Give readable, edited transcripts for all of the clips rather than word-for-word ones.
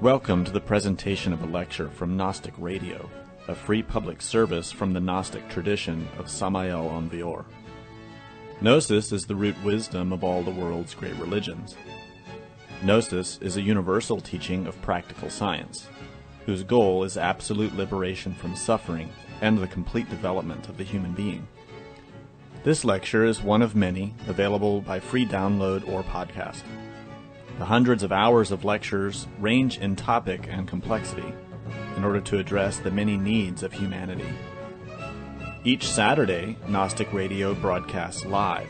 Welcome to the presentation of a lecture from Gnostic Radio, a free public service from the Gnostic tradition of Samael Aun-Weor. Gnosis is the root wisdom of all the world's great religions. Gnosis is a universal teaching of practical science, whose goal is absolute liberation from suffering and the complete development of the human being. This lecture is one of many available by free download or podcast. The hundreds of hours of lectures range in topic and complexity in order to address the many needs of humanity. Each Saturday, Gnostic Radio broadcasts live.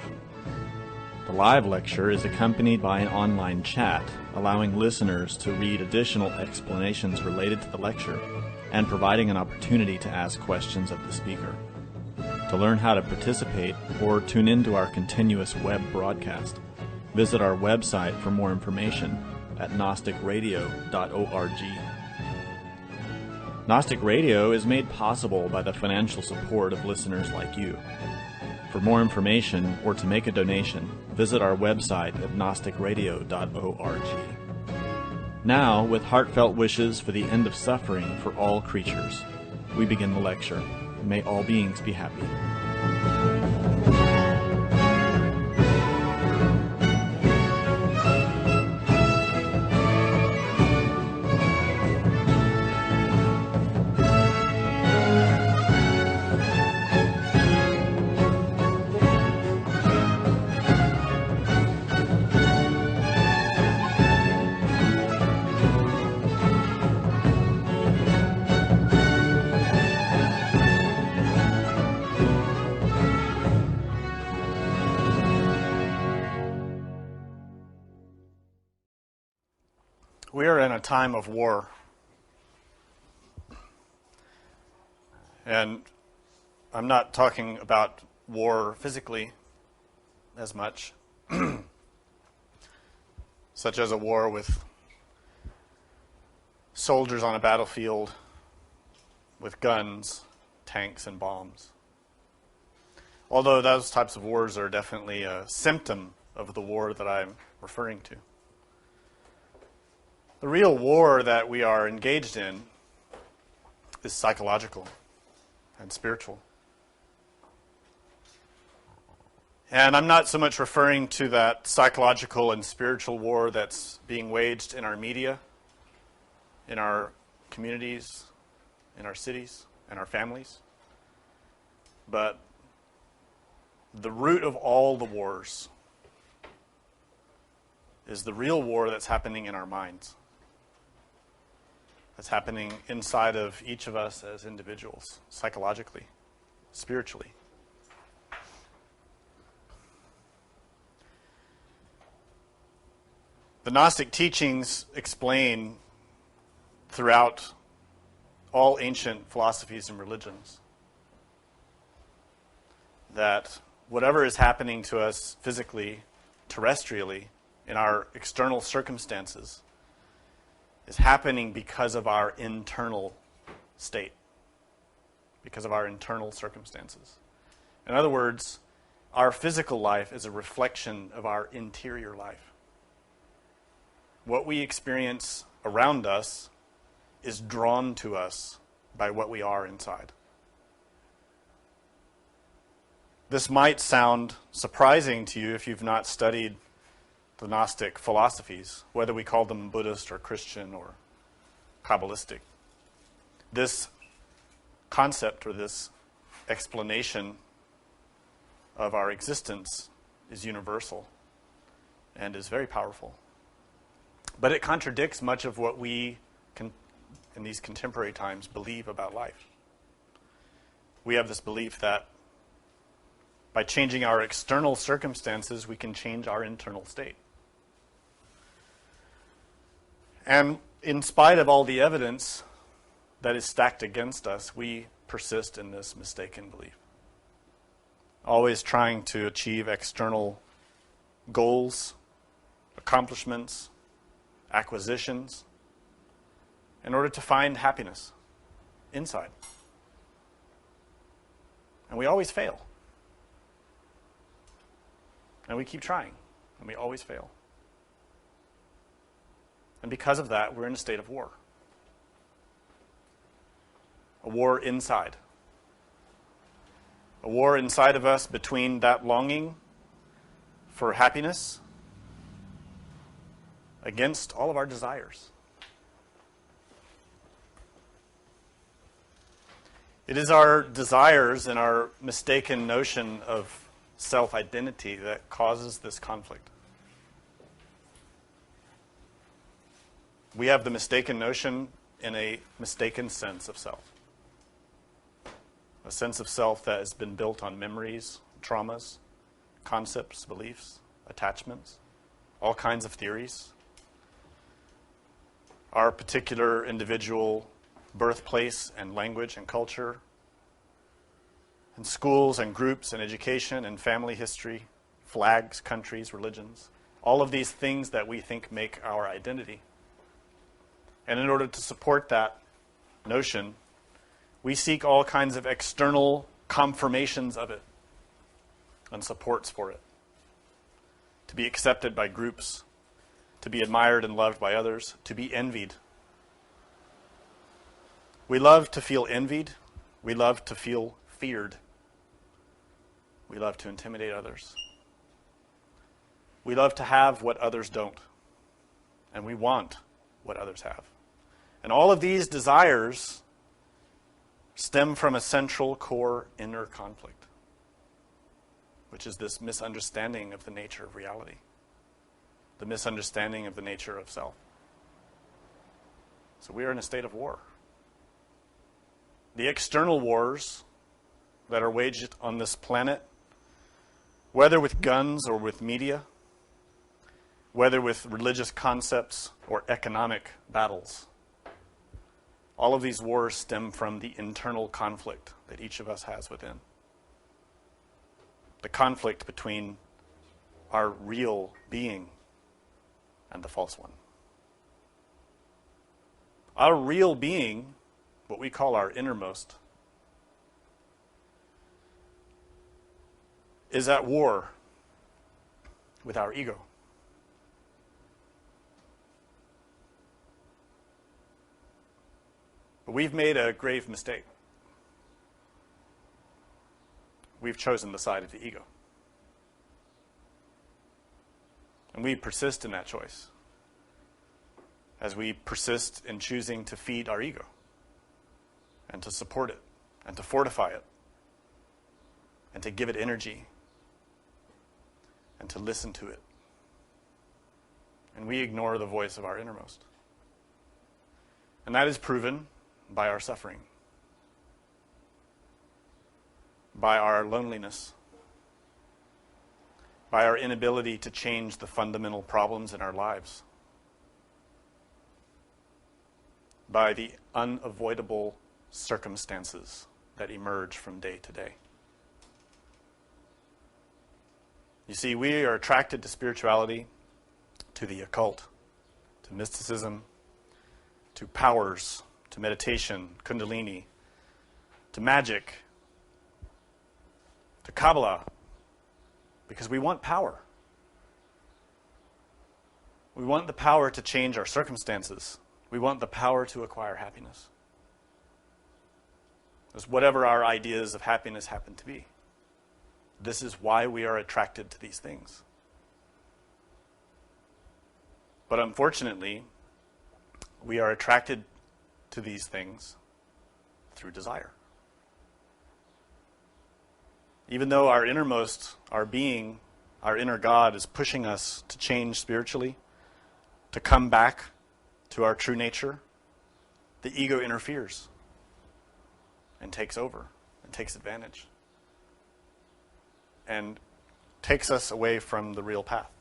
The live lecture is accompanied by an online chat, allowing listeners to read additional explanations related to the lecture and providing an opportunity to ask questions of the speaker. To learn how to participate or tune into our continuous web broadcast, visit our website for more information at gnosticradio.org. Gnostic Radio is made possible by the financial support of listeners like you. For more information or to make a donation, visit our website at gnosticradio.org. Now, with heartfelt wishes for the end of suffering for all creatures, we begin the lecture. May all beings be happy. We are in a time of war, and I'm not talking about war physically as much, such as a war with soldiers on a battlefield with guns, tanks, and bombs. Although those types of wars are definitely a symptom of the war that I'm referring to. The real war that we are engaged in is psychological and spiritual. And I'm not so much referring to that psychological and spiritual war that's being waged in our media, in our communities, in our cities, and our families. But the root of all the wars is the real war that's happening in our minds. That's happening inside of each of us as individuals, psychologically, spiritually. The Gnostic teachings explain throughout all ancient philosophies and religions that whatever is happening to us physically, terrestrially, in our external circumstances, is happening because of our internal state, because of our internal circumstances. In other words, our physical life is a reflection of our interior life. What we experience around us is drawn to us by what we are inside. This might sound surprising to you if you've not studied the Gnostic philosophies, whether we call them Buddhist or Christian or Kabbalistic. This concept or this explanation of our existence is universal and is very powerful. But it contradicts much of what we can, in these contemporary times, believe about life. We have this belief that by changing our external circumstances, we can change our internal state. And in spite of all the evidence that is stacked against us, we persist in this mistaken belief. Always trying to achieve external goals, accomplishments, acquisitions, in order to find happiness inside. And we always fail. And we keep trying, and we always fail. And because of that, we're in a state of war. A war inside. A war inside of us between that longing for happiness against all of our desires. It is our desires and our mistaken notion of self-identity that causes this conflict. We have the mistaken notion in a mistaken sense of self. A sense of self that has been built on memories, traumas, concepts, beliefs, attachments, all kinds of theories. Our particular individual birthplace and language and culture, and schools and groups and education and family history, flags, countries, religions, all of these things that we think make our identity. And in order to support that notion, we seek all kinds of external confirmations of it and supports for it. To be accepted by groups, to be admired and loved by others, to be envied. We love to feel envied. We love to feel feared. We love to intimidate others. We love to have what others don't. And we want what others have. And all of these desires stem from a central core inner conflict, which is this misunderstanding of the nature of reality, the misunderstanding of the nature of self. So we are in a state of war. The external wars that are waged on this planet, whether with guns or with media, whether with religious concepts or economic battles, all of these wars stem from the internal conflict that each of us has within. The conflict between our real being and the false one. Our real being, what we call our innermost, is at war with our ego. But we've made a grave mistake. We've chosen the side of the ego. And we persist in that choice as we persist in choosing to feed our ego and to support it and to fortify it and to give it energy and to listen to it. And we ignore the voice of our innermost. And that is proven by our suffering, by our loneliness, by our inability to change the fundamental problems in our lives, by the unavoidable circumstances that emerge from day to day. You see, we are attracted to spirituality, to the occult, to mysticism, to powers, to meditation, kundalini, to magic, to Kabbalah, because we want power. We want the power to change our circumstances. We want the power to acquire happiness. It's whatever our ideas of happiness happen to be. This is why we are attracted to these things. But unfortunately, we are attracted to these things through desire. Even though our innermost, our being, our inner God is pushing us to change spiritually, to come back to our true nature, the ego interferes and takes over and takes advantage and takes us away from the real path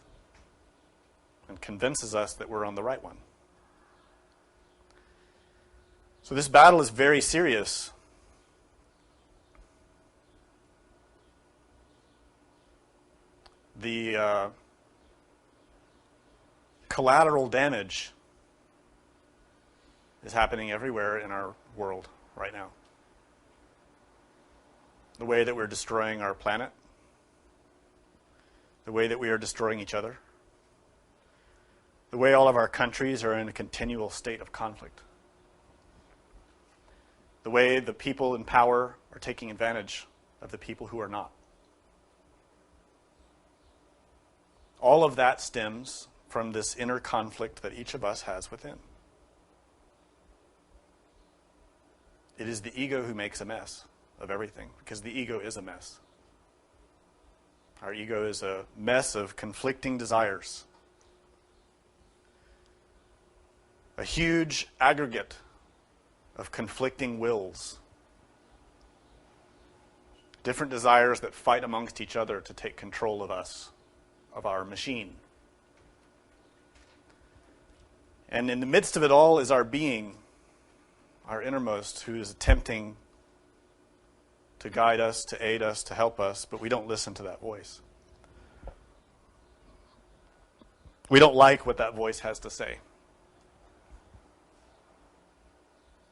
and convinces us that we're on the right one. So this battle is very serious. The collateral damage is happening everywhere in our world right now. The way that we're destroying our planet, the way that we are destroying each other, The way all of our countries are in a continual state of conflict. The way the people in power are taking advantage of the people who are not. All of that stems from this inner conflict that each of us has within. It is the ego who makes a mess of everything, because the ego is a mess. Our ego is a mess of conflicting desires. A huge aggregate of conflicting wills. Different desires that fight amongst each other to take control of us, of our machine. And in the midst of it all is our being, our innermost, who is attempting to guide us, to aid us, to help us, but we don't listen to that voice. We don't like what that voice has to say.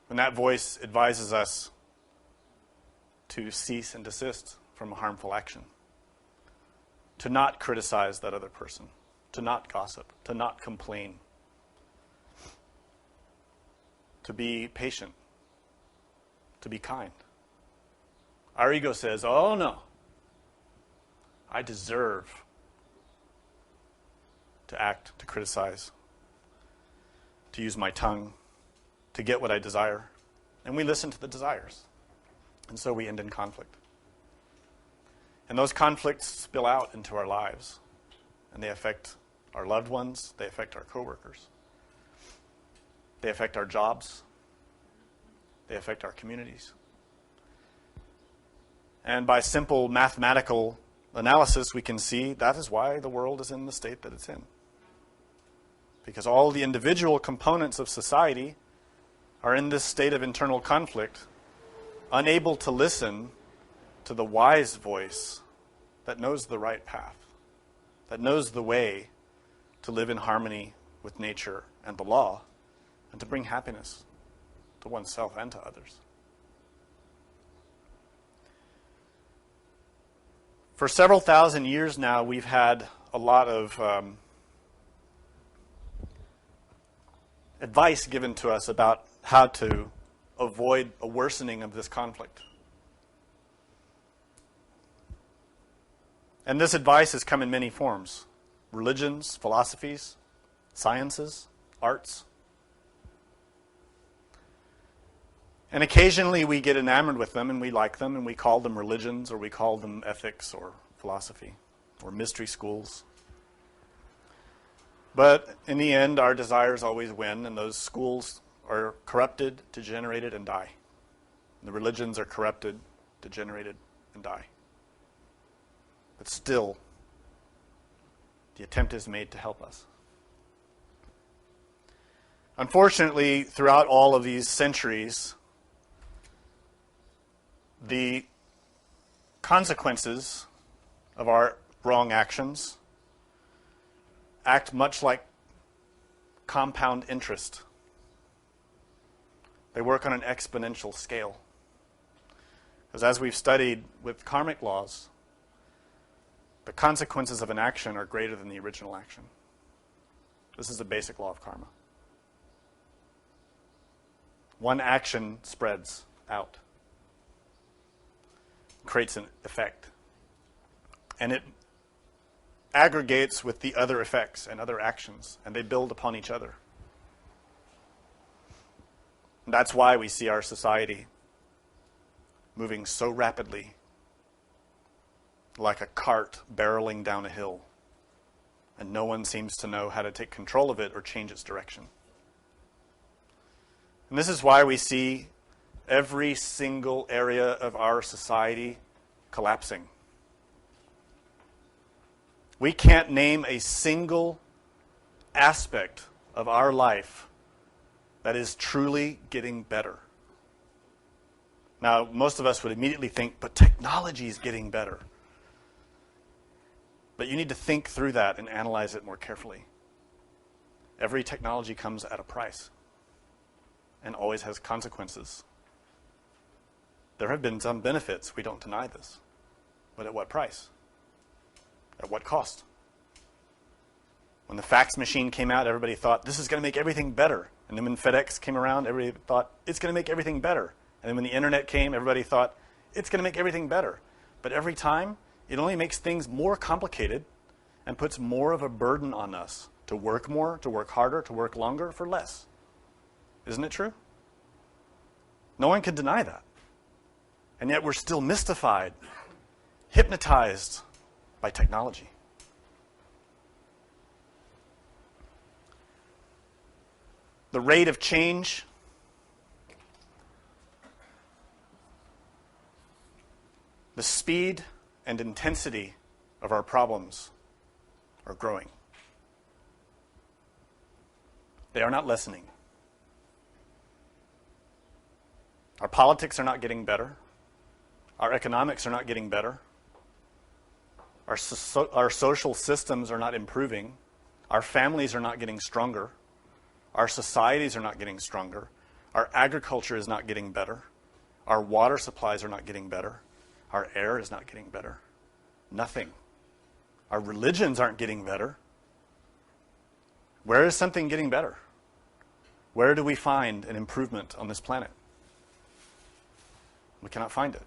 When that voice advises us to cease and desist from a harmful action, to not criticize that other person, to not gossip, to not complain, to be patient, to be kind. Our ego says, oh no, I deserve to act, to criticize, to use my tongue, to get what I desire. And we listen to the desires. And so we end in conflict. And those conflicts spill out into our lives. And they affect our loved ones. They affect our coworkers. They affect our jobs. They affect our communities. And by simple mathematical analysis, we can see that is why the world is in the state that it's in. Because all the individual components of society are in this state of internal conflict, unable to listen to the wise voice that knows the right path, that knows the way to live in harmony with nature and the law, and to bring happiness to oneself and to others. For several thousand years now, we've had a lot of advice given to us about how to avoid a worsening of this conflict. And this advice has come in many forms: religions, philosophies, sciences, arts. And occasionally we get enamored with them and we like them and we call them religions, or we call them ethics or philosophy or mystery schools. But in the end, our desires always win, and those schools are corrupted, degenerated, and die. The religions are corrupted, degenerated, and die. But still, the attempt is made to help us. Unfortunately, throughout all of these centuries, the consequences of our wrong actions act much like compound interest. They work on an exponential scale. Because as we've studied with karmic laws, the consequences of an action are greater than the original action. This is a basic law of karma. One action spreads out, creates an effect, and it aggregates with the other effects and other actions, and they build upon each other. And that's why we see our society moving so rapidly, like a cart barreling down a hill, and no one seems to know how to take control of it or change its direction. And this is why we see every single area of our society collapsing. We can't name a single aspect of our life that is truly getting better. Now, most of us would immediately think, but technology is getting better. But you need to think through that and analyze it more carefully. Every technology comes at a price and always has consequences. There have been some benefits, we don't deny this. But at what price? At what cost? When the fax machine came out, everybody thought, this is going to make everything better. And then when FedEx came around, everybody thought, it's going to make everything better. And then when the internet came, everybody thought, it's going to make everything better. But every time, it only makes things more complicated and puts more of a burden on us to work more, to work harder, to work longer for less. Isn't it true? No one can deny that. And yet we're still mystified, hypnotized by technology. The rate of change the speed and intensity of our problems are growing. They are not lessening. Our politics are not getting better. Our economics are not getting better. Our social systems are not improving. Our families are not getting stronger. Our societies are not getting stronger. Our agriculture is not getting better. Our water supplies are not getting better. Our air is not getting better. Nothing. Our religions aren't getting better. Where is something getting better? Where do we find an improvement on this planet? We cannot find it.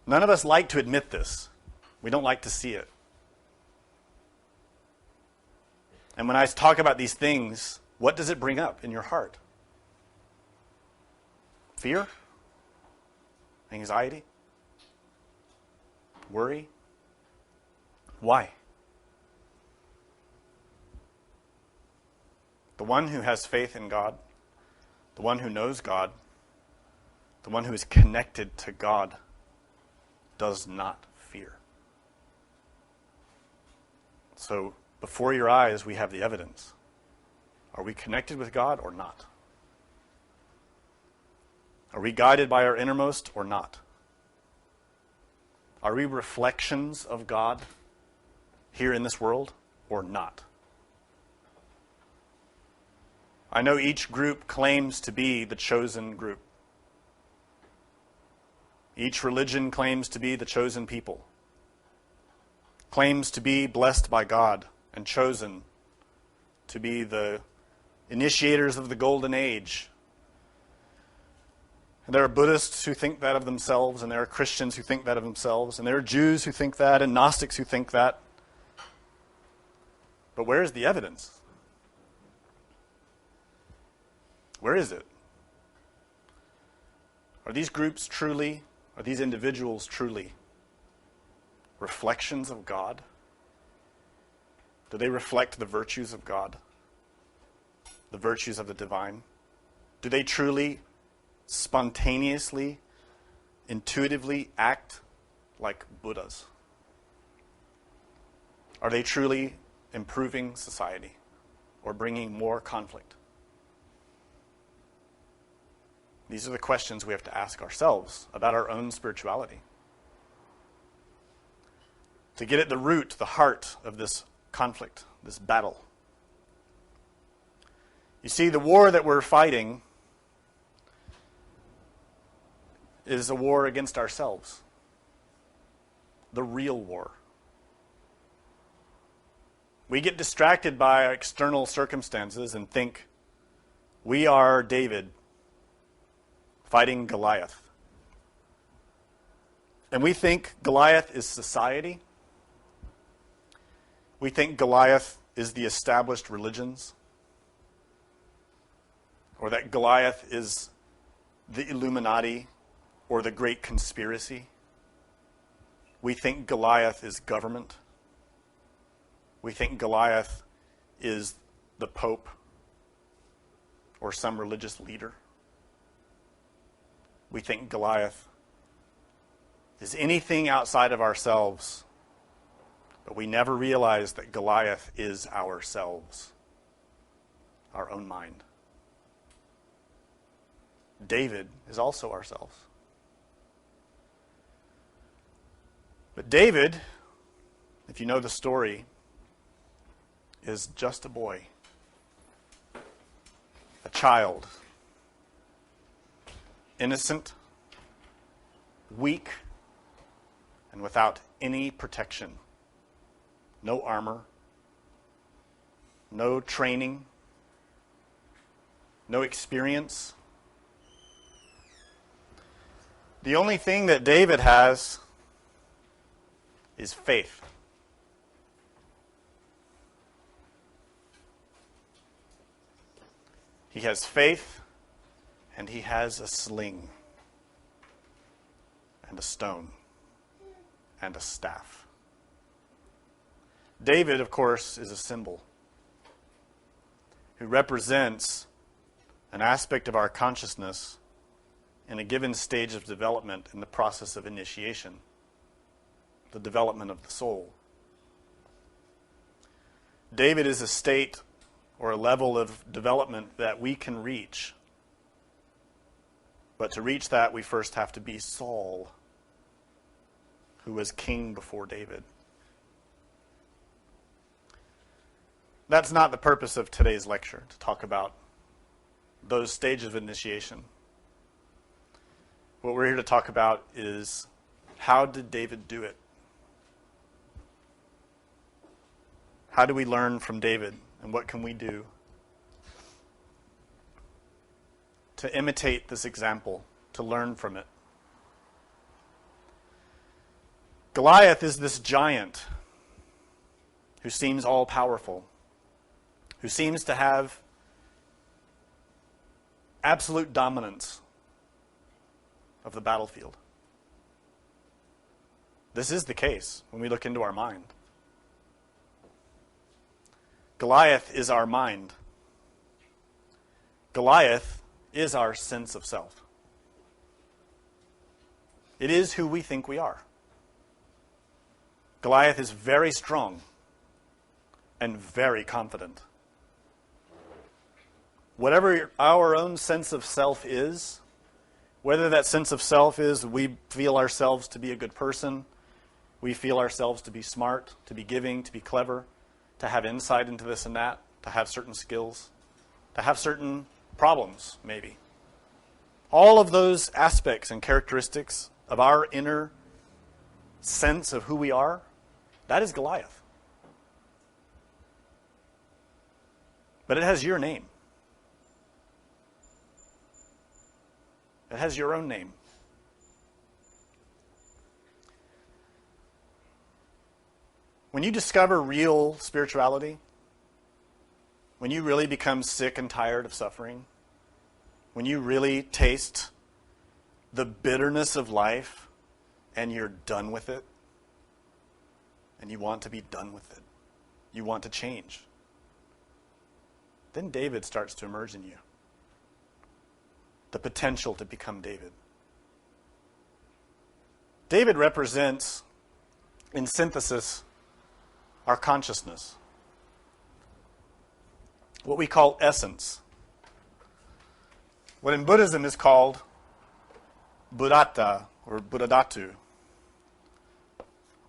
None of us like to admit this. We don't like to see it. And when I talk about these things, what does it bring up in your heart? Fear? Anxiety? Worry? Why? The one who has faith in God, the one who knows God, the one who is connected to God, does not fear. So, before your eyes, we have the evidence. Are we connected with God or not? Are we guided by our innermost or not? Are we reflections of God here in this world or not? I know each group claims to be the chosen group. Each religion claims to be the chosen people, claims to be blessed by God and chosen to be the initiators of the golden age. And there are Buddhists who think that of themselves, and there are Christians who think that of themselves, and there are Jews who think that, and Gnostics who think that. But where is the evidence? Where is it? Are these groups truly, are these individuals truly reflections of God? Do they reflect the virtues of God? The virtues of the divine? Do they truly, spontaneously, intuitively act like Buddhas? Are they truly improving society or bringing more conflict? These are the questions we have to ask ourselves about our own spirituality. To get at the root, the heart of this conflict, this battle. You see, the war that we're fighting is a war against ourselves. The real war. We get distracted by external circumstances and think we are David fighting Goliath. And we think Goliath is society. We think Goliath is the established religions. Or that Goliath is the Illuminati or the Great Conspiracy. We think Goliath is government. We think Goliath is the Pope or some religious leader. We think Goliath is anything outside of ourselves, but we never realize that Goliath is ourselves, our own mind. David is also ourselves. But David, if you know the story, is just a boy, a child, innocent, weak, and without any protection. No armor, no training, no experience. The only thing that David has is faith. He has faith, and he has a sling, and a stone, and a staff. David, of course, is a symbol who represents an aspect of our consciousness in a given stage of development in the process of initiation, the development of the soul. David is a state or a level of development that we can reach. But to reach that, we first have to be Saul, who was king before David. That's not the purpose of today's lecture, to talk about those stages of initiation. What we're here to talk about is, how did David do it? How do we learn from David, and what can we do to imitate this example, to learn from it? Goliath is this giant who seems all-powerful, who seems to have absolute dominance of the battlefield. This is the case when we look into our mind. Goliath is our mind. Goliath is our sense of self. It is who we think we are. Goliath is very strong and very confident. Whatever our own sense of self is, whether that sense of self is we feel ourselves to be a good person, we feel ourselves to be smart, to be giving, to be clever, to have insight into this and that, to have certain skills, to have certain problems, maybe. All of those aspects and characteristics of our inner sense of who we are, that is Goliath. But it has your name. It has your own name. When you discover real spirituality, when you really become sick and tired of suffering, when you really taste the bitterness of life and you're done with it, and you want to be done with it, you want to change, then David starts to emerge in you. The potential to become David. David represents, in synthesis, our consciousness. What we call essence. What in Buddhism is called Buddhata or Buddhadhatu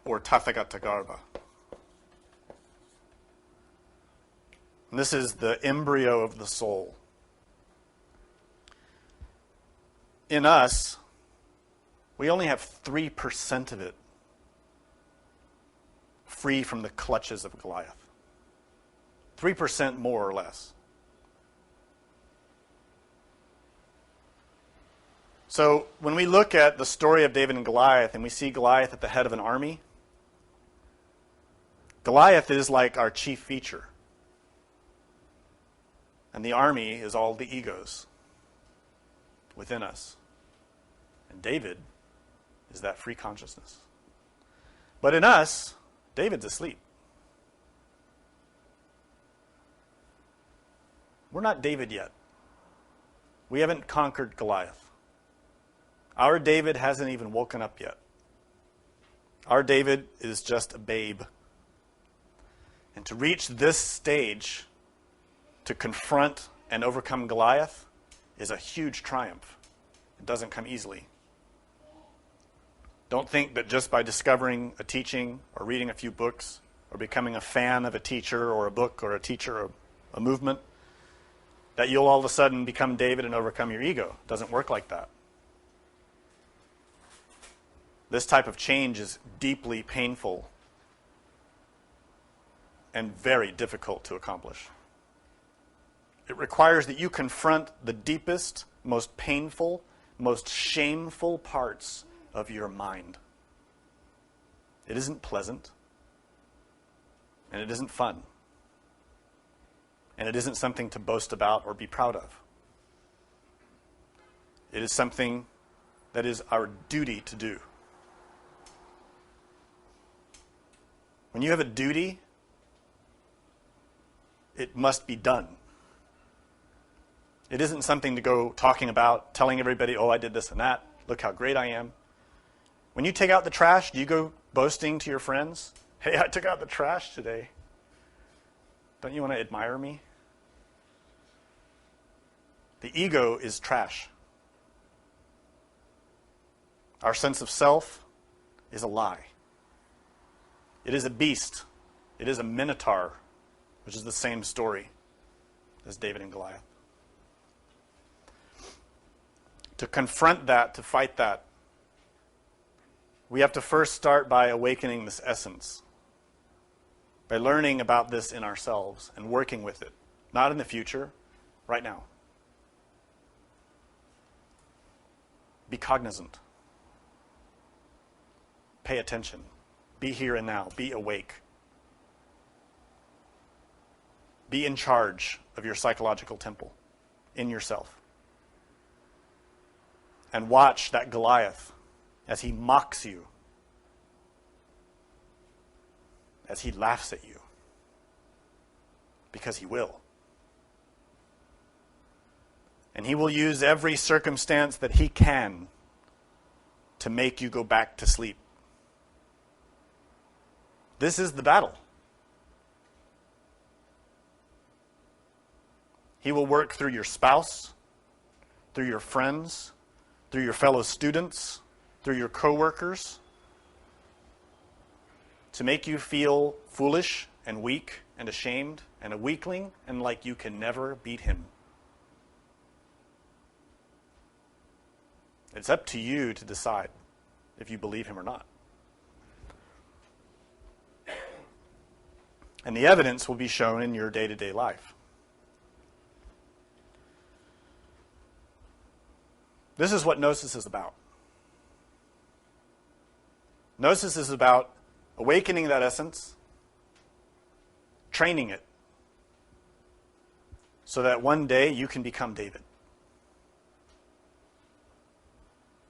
or Tathagatagarbha. And this is the embryo of the soul. In us, we only have 3% of it free from the clutches of Goliath. 3% more or less. So when we look at the story of David and Goliath and we see Goliath at the head of an army, Goliath is like our chief feature. And the army is all the egos within us. And David is that free consciousness. But in us, David's asleep. We're not David yet. We haven't conquered Goliath. Our David hasn't even woken up yet. Our David is just a babe. And to reach this stage, to confront and overcome Goliath, is a huge triumph. It doesn't come easily. Don't think that just by discovering a teaching or reading a few books or becoming a fan of a teacher or a book or a teacher or a movement that you'll all of a sudden become David and overcome your ego. It doesn't work like that. This type of change is deeply painful. and very difficult to accomplish. It requires that you confront the deepest, most painful, most shameful parts of your mind. It isn't pleasant, and it isn't fun, and it isn't something to boast about or be proud of. It is something that is our duty to do. When you have a duty, it must be done. It isn't something to go talking about, telling everybody, oh, I did this and that, look how great I am. When you take out the trash, do you go boasting to your friends? Hey, I took out the trash today. Don't you want to admire me? The ego is trash. Our sense of self is a lie. It is a beast. It is a minotaur, which is the same story as David and Goliath. To confront that, to fight that, we have to first start by awakening this essence, by learning about this in ourselves and working with it, not in the future, right now. Be cognizant. Pay attention. Be here and now. Be awake. Be in charge of your psychological temple, in yourself. And watch that Goliath as he mocks you, as he laughs at you, because he will. And he will use every circumstance that he can to make you go back to sleep. This is the battle. He will work through your spouse, through your friends, through your fellow students, through your coworkers, to make you feel foolish and weak and ashamed and a weakling and like you can never beat him. It's up to you to decide if you believe him or not. And the evidence will be shown in your day-to-day life. This is what Gnosis is about. Gnosis is about awakening that essence, training it, so that one day you can become David.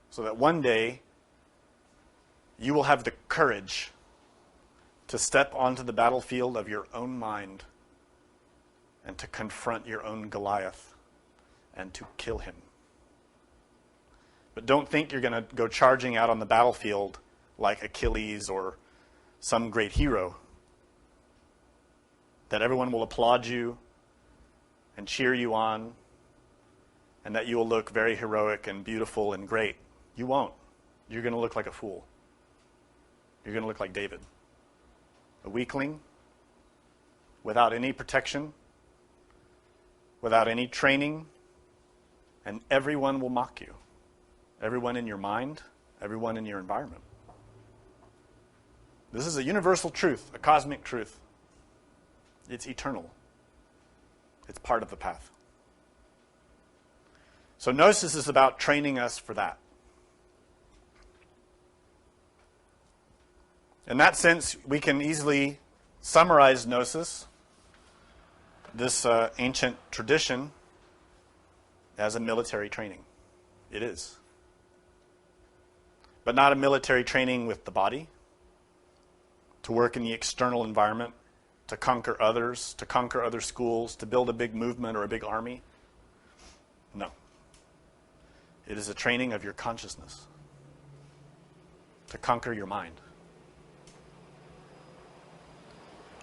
So that one day you will have the courage to step onto the battlefield of your own mind and to confront your own Goliath and to kill him. But don't think you're going to go charging out on the battlefield like Achilles or some great hero, that everyone will applaud you and cheer you on, and that you will look very heroic and beautiful and great. You won't. You're going to look like a fool. You're going to look like David, a weakling, without any protection, without any training, and everyone will mock you. Everyone in your mind, everyone in your environment. This is a universal truth, a cosmic truth. It's eternal. It's part of the path. So Gnosis is about training us for that. In that sense, we can easily summarize Gnosis, this ancient tradition, as a military training. It is. But not a military training with the body, to work in the external environment, to conquer others, to conquer other schools, to build a big movement or a big army. No. It is a training of your consciousness, to conquer your mind.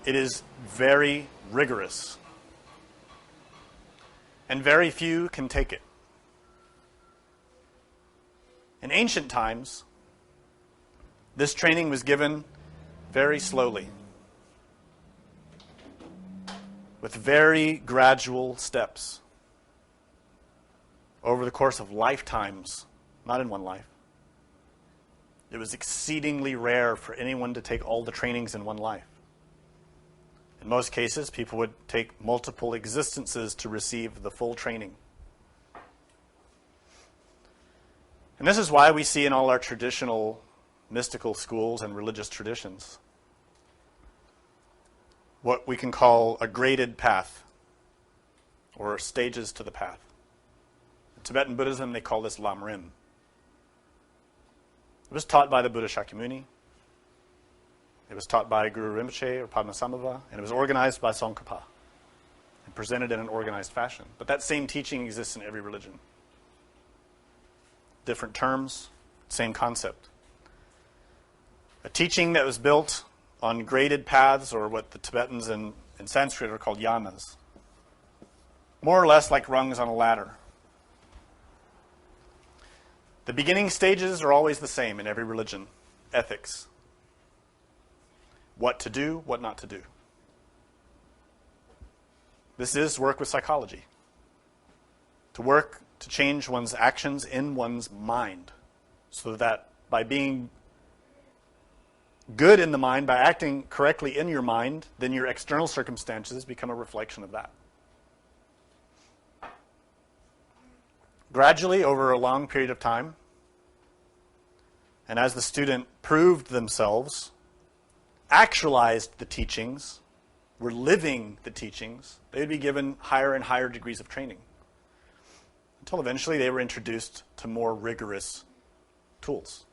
It is very rigorous, and very few can take it. In ancient times, this training was given very slowly, with very gradual steps, over the course of lifetimes, not in one life. It was exceedingly rare for anyone to take all the trainings in one life. In most cases, people would take multiple existences to receive the full training. And this is why we see in all our traditional mystical schools and religious traditions what we can call a graded path, or stages to the path. In Tibetan Buddhism, they call this Lamrim. It was taught by the Buddha Shakyamuni. It was taught by Guru Rinpoche or Padmasambhava, and it was organized by Tsongkhapa and presented in an organized fashion. But that same teaching exists in every religion. Different terms, same concept. A teaching that was built on graded paths, or what the Tibetans in Sanskrit are called yamas. More or less like rungs on a ladder. The beginning stages are always the same in every religion. Ethics. What to do, what not to do. This is work with psychology. To work to change one's actions in one's mind, so that by being good in the mind, by acting correctly in your mind, then your external circumstances become a reflection of that. Gradually, over a long period of time, and as the student proved themselves, actualized the teachings, were living the teachings, they would be given higher and higher degrees of training, until eventually they were introduced to more rigorous tools.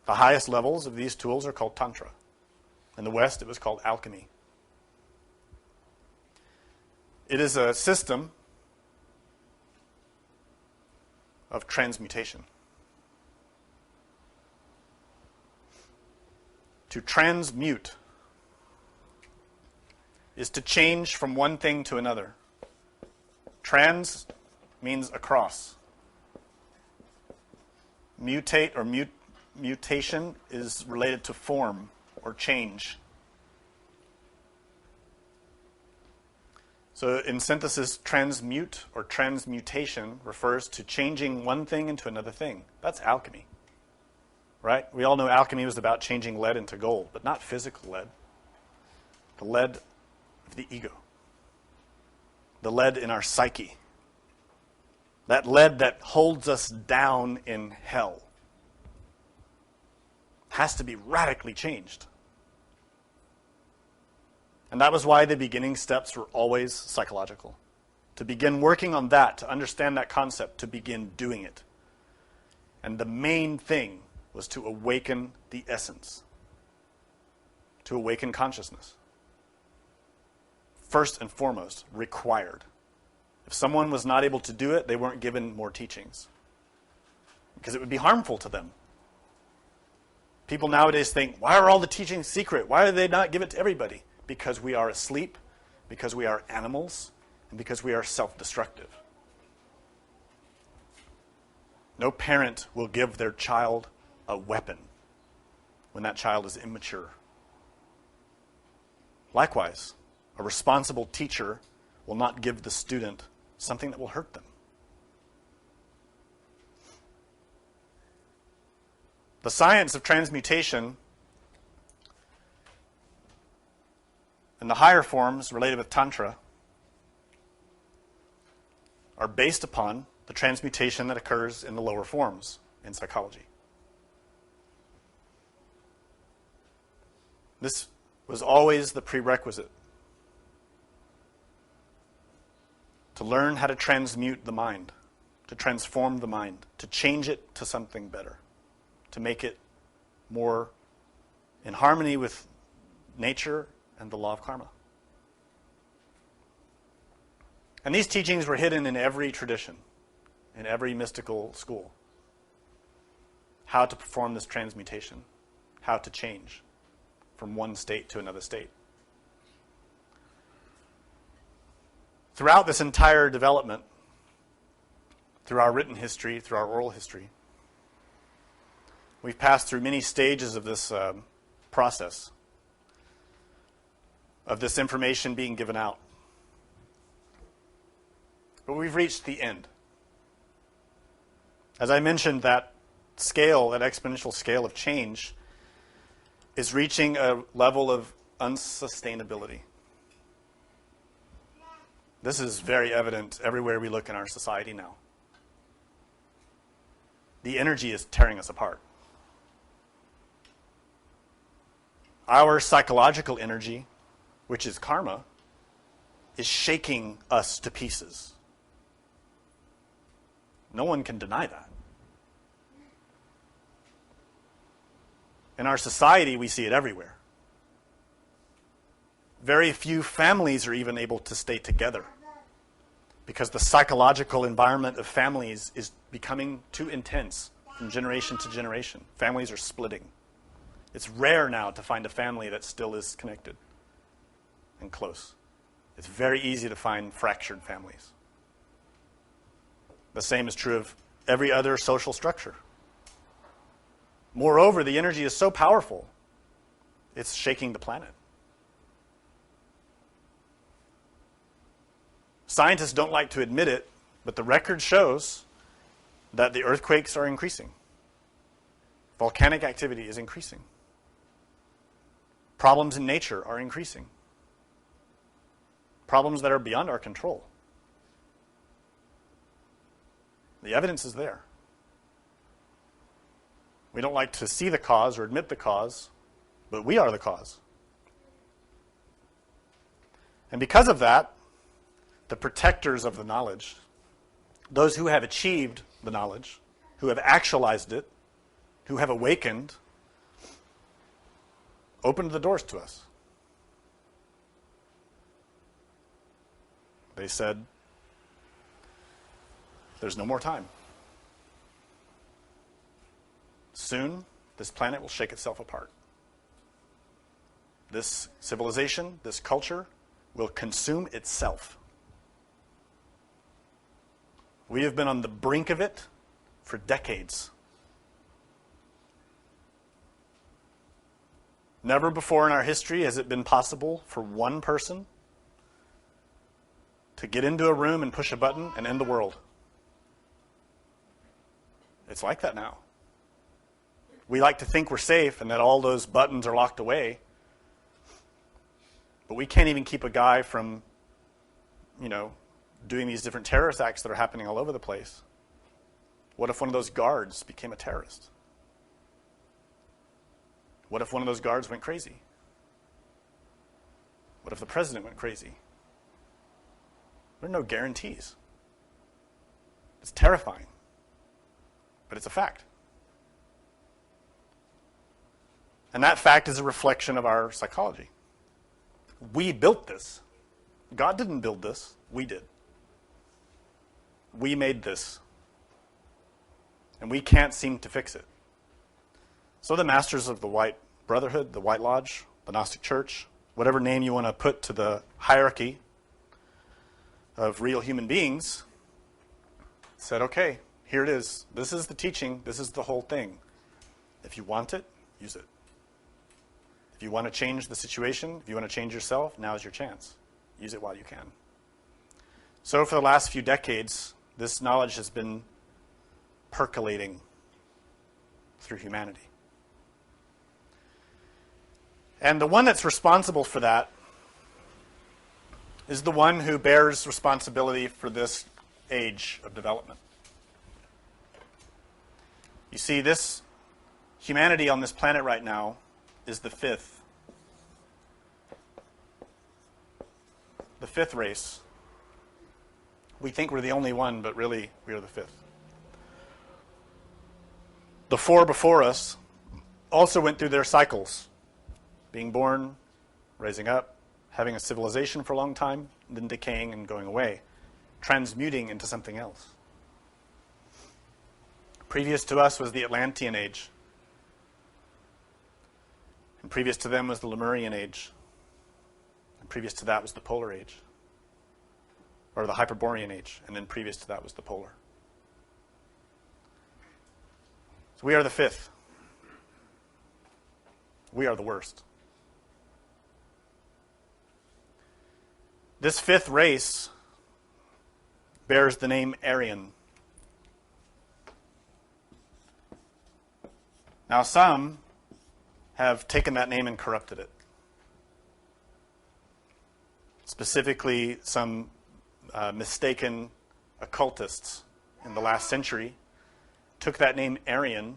The highest levels of these tools are called Tantra. In the West, it was called alchemy. It is a system of transmutation. To transmute is to change from one thing to another. Trans means across. Mutate or mutation is related to form or change. So in synthesis, transmute or transmutation refers to changing one thing into another thing. That's alchemy, right? We all know alchemy was about changing lead into gold, but not physical lead. The lead of the ego. The lead in our psyche. That lead that holds us down in hell has to be radically changed. And that was why the beginning steps were always psychological. To begin working on that, to understand that concept, to begin doing it. And the main thing was to awaken the essence. To awaken consciousness. First and foremost, required. If someone was not able to do it, they weren't given more teachings. Because it would be harmful to them. People nowadays think, why are all the teachings secret? Why do they not give it to everybody? Because we are asleep, because we are animals, and because we are self-destructive. No parent will give their child a weapon when that child is immature. Likewise, a responsible teacher will not give the student something that will hurt them. The science of transmutation and the higher forms related with Tantra are based upon the transmutation that occurs in the lower forms in psychology. This was always the prerequisite. To learn how to transmute the mind, to transform the mind, to change it to something better, to make it more in harmony with nature and the law of karma. And these teachings were hidden in every tradition, in every mystical school. How to perform this transmutation, how to change from one state to another state. Throughout this entire development, through our written history, through our oral history, we've passed through many stages of this process, of this information being given out. But we've reached the end. As I mentioned, that scale, that exponential scale of change, is reaching a level of unsustainability. This is very evident everywhere we look in our society now. The energy is tearing us apart. Our psychological energy, which is karma, is shaking us to pieces. No one can deny that. In our society, we see it everywhere. Very few families are even able to stay together because the psychological environment of families is becoming too intense from generation to generation. Families are splitting. It's rare now to find a family that still is connected and close. It's very easy to find fractured families. The same is true of every other social structure. Moreover, the energy is so powerful, it's shaking the planet. Scientists don't like to admit it, but the record shows that the earthquakes are increasing. Volcanic activity is increasing. Problems in nature are increasing. Problems that are beyond our control. The evidence is there. We don't like to see the cause or admit the cause, but we are the cause. And because of that, the protectors of the knowledge, those who have achieved the knowledge, who have actualized it, who have awakened, opened the doors to us. They said, there's no more time. Soon, this planet will shake itself apart. This civilization, this culture, will consume itself. We have been on the brink of it for decades. Never before in our history has it been possible for one person to get into a room and push a button and end the world. It's like that now. We like to think we're safe and that all those buttons are locked away. But we can't even keep a guy from, doing these different terrorist acts that are happening all over the place. What if one of those guards became a terrorist? What if one of those guards went crazy? What if the president went crazy? There are no guarantees. It's terrifying. But it's a fact. And that fact is a reflection of our psychology. We built this. God didn't build this. We did. We made this. And we can't seem to fix it. So the masters of the White Brotherhood, the White Lodge, the Gnostic Church, whatever name you want to put to the hierarchy of real human beings, said, okay, here it is. This is the teaching. This is the whole thing. If you want it, use it. If you want to change the situation, if you want to change yourself, now's your chance. Use it while you can. So for the last few decades, this knowledge has been percolating through humanity. And the one that's responsible for that is the one who bears responsibility for this age of development. You see, this humanity on this planet right now is the fifth race. We think we're the only one, but really we are the fifth. The four before us also went through their cycles. Being born, raising up, having a civilization for a long time, then decaying and going away, transmuting into something else. Previous to us was the Atlantean age. And previous to them was the Lemurian age. And previous to that was the Polar age. Or the Hyperborean age. And then previous to that was the Polar. So we are the fifth. We are the worst. This fifth race bears the name Aryan. Now some have taken that name and corrupted it. specifically some mistaken occultists in the last century, took that name Aryan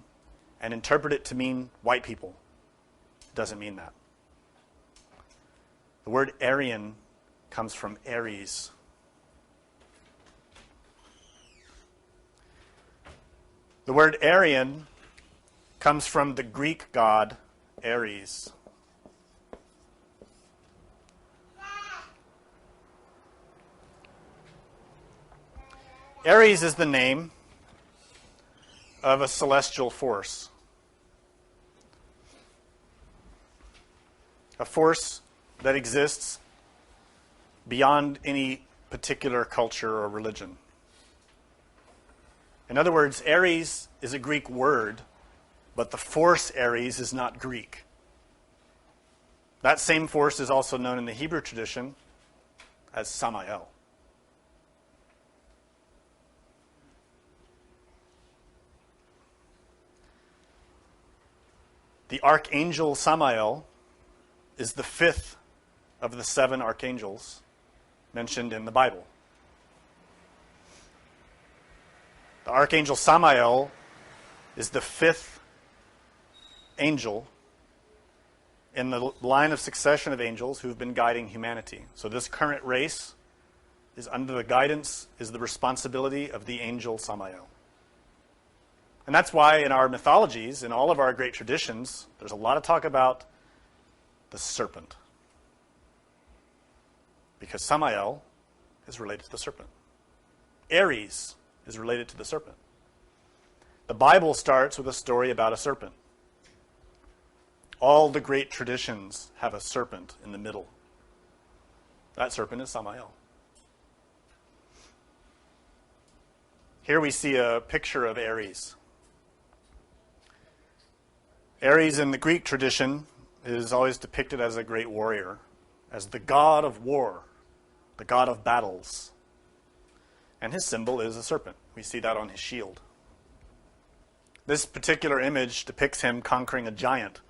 and interpreted it to mean white people. It doesn't mean that. The word Aryan comes from Aries. The word Aryan comes from the Greek god Ares. Ares is the name of a celestial force. A force that exists beyond any particular culture or religion. In other words, Ares is a Greek word, but the force Ares is not Greek. That same force is also known in the Hebrew tradition as Samael. The archangel Samael is the fifth of the 7 archangels mentioned in the Bible. The archangel Samael is the 5th angel in the line of succession of angels who have been guiding humanity. So this current race is under the guidance, is the responsibility of the angel Samael. And that's why in our mythologies, in all of our great traditions, there's a lot of talk about the serpent. Because Samael is related to the serpent. Ares is related to the serpent. The Bible starts with a story about a serpent. All the great traditions have a serpent in the middle. That serpent is Samael. Here we see a picture of Ares. Ares in the Greek tradition is always depicted as a great warrior, as the god of war, the god of battles. And his symbol is a serpent. We see that on his shield. This particular image depicts him conquering a giant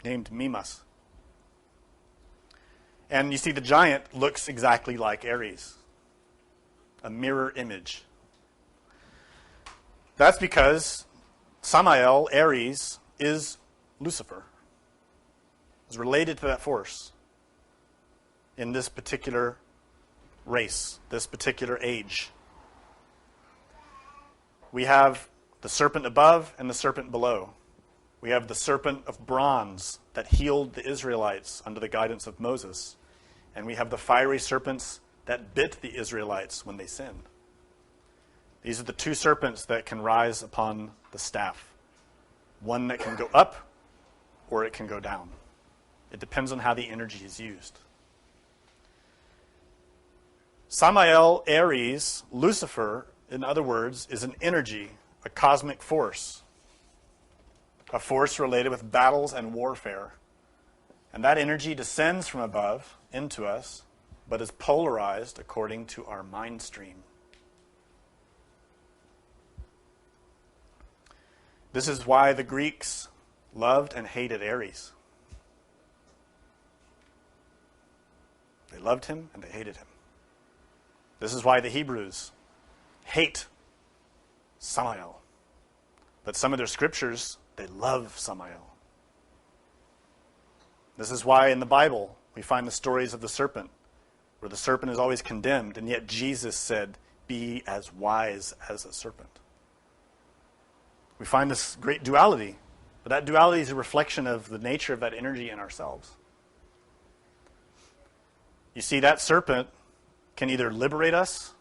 named Mimas. And you see the giant looks exactly like Ares, a mirror image. That's because Samael, Ares, is Lucifer, is related to that force in this particular race, this particular age. We have the serpent above and the serpent below. We have the serpent of bronze that healed the Israelites under the guidance of Moses. And we have the fiery serpents that bit the Israelites when they sinned. These are the 2 serpents that can rise upon the staff. One that can go up or it can go down. It depends on how the energy is used. Samael, Ares, Lucifer, in other words, is an energy, a cosmic force. A force related with battles and warfare. And that energy descends from above into us, but is polarized according to our mind stream. This is why the Greeks loved and hated Ares. They loved him and they hated him. This is why the Hebrews hate Samael. But some of their scriptures, they love Samael. This is why in the Bible we find the stories of the serpent, where the serpent is always condemned, and yet Jesus said, "Be as wise as a serpent." We find this great duality, but that duality is a reflection of the nature of that energy in ourselves. You see, that serpent can either liberate us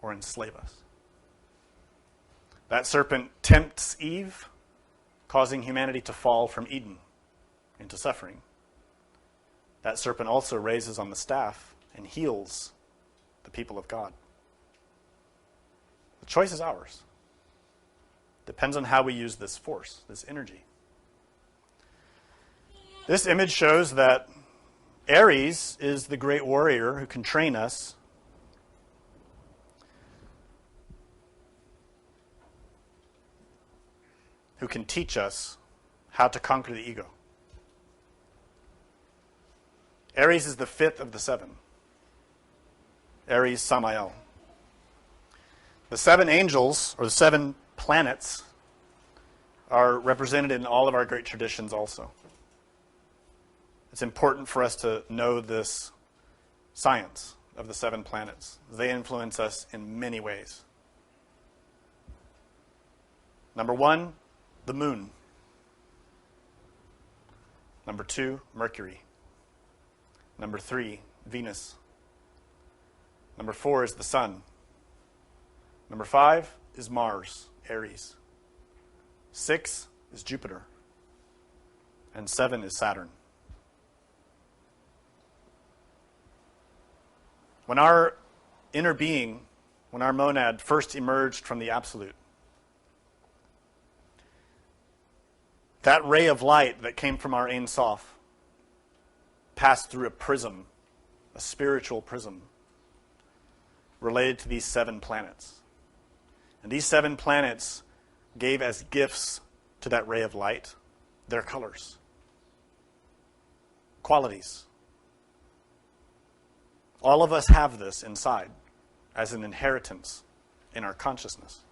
or enslave us. That serpent tempts Eve, causing humanity to fall from Eden into suffering. That serpent also raises on the staff and heals the people of God. The choice is ours. Depends on how we use this force, this energy. This image shows that Ares is the great warrior who can train us who can teach us how to conquer the ego. Ares is the 5th of the 7. Aries, Samael. The 7 angels, or the 7 planets, are represented in all of our great traditions also. It's important for us to know this science of the 7 planets. They influence us in many ways. Number 1, the moon. Number 2, Mercury. Number 3, Venus. Number 4 is the sun. Number 5 is Mars, Aries. 6 is Jupiter. And 7 is Saturn. When our inner being, when our monad first emerged from the absolute, that ray of light that came from our Ein Sof passed through a prism, a spiritual prism, related to these 7 planets. And these 7 planets gave as gifts to that ray of light their colors, qualities. All of us have this inside as an inheritance in our consciousness.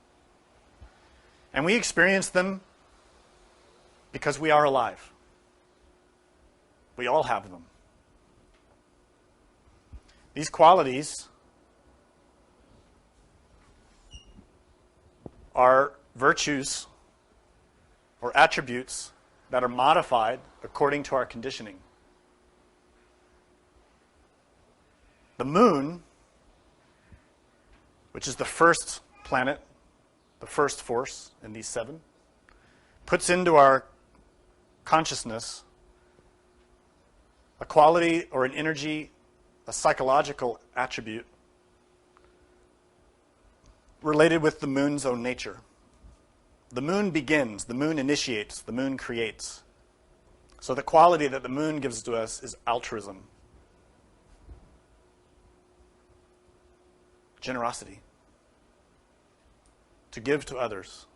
And we experience them because we are alive. We all have them. These qualities are virtues or attributes that are modified according to our conditioning. The moon, which is the first planet, the first force in these 7, puts into our consciousness a quality or an energy, a psychological attribute related with the moon's own nature. The moon begins, the moon initiates, the moon creates. So the quality that the moon gives to us is altruism, generosity, to give to others,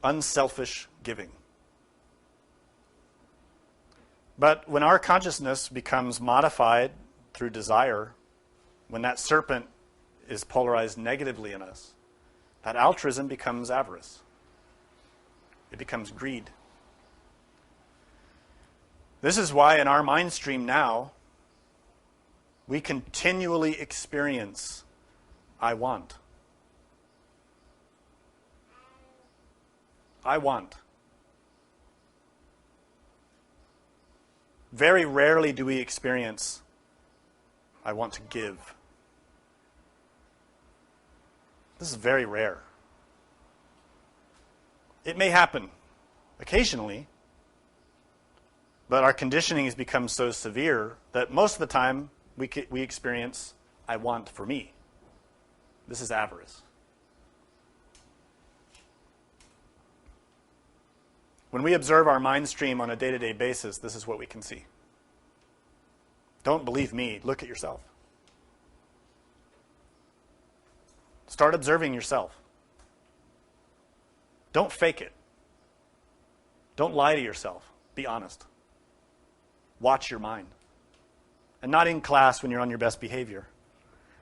unselfish giving. But when our consciousness becomes modified through desire, when that serpent is polarized negatively in us, that altruism becomes avarice. It becomes greed. This is why in our mind stream now, we continually experience, I want. I want. Very rarely do we experience, I want to give. This is very rare. It may happen occasionally, but our conditioning has become so severe that most of the time we experience, I want for me. This is avarice. When we observe our mind stream on a day-to-day basis, this is what we can see. Don't believe me. Look at yourself. Start observing yourself. Don't fake it. Don't lie to yourself. Be honest. Watch your mind. And not in class when you're on your best behavior.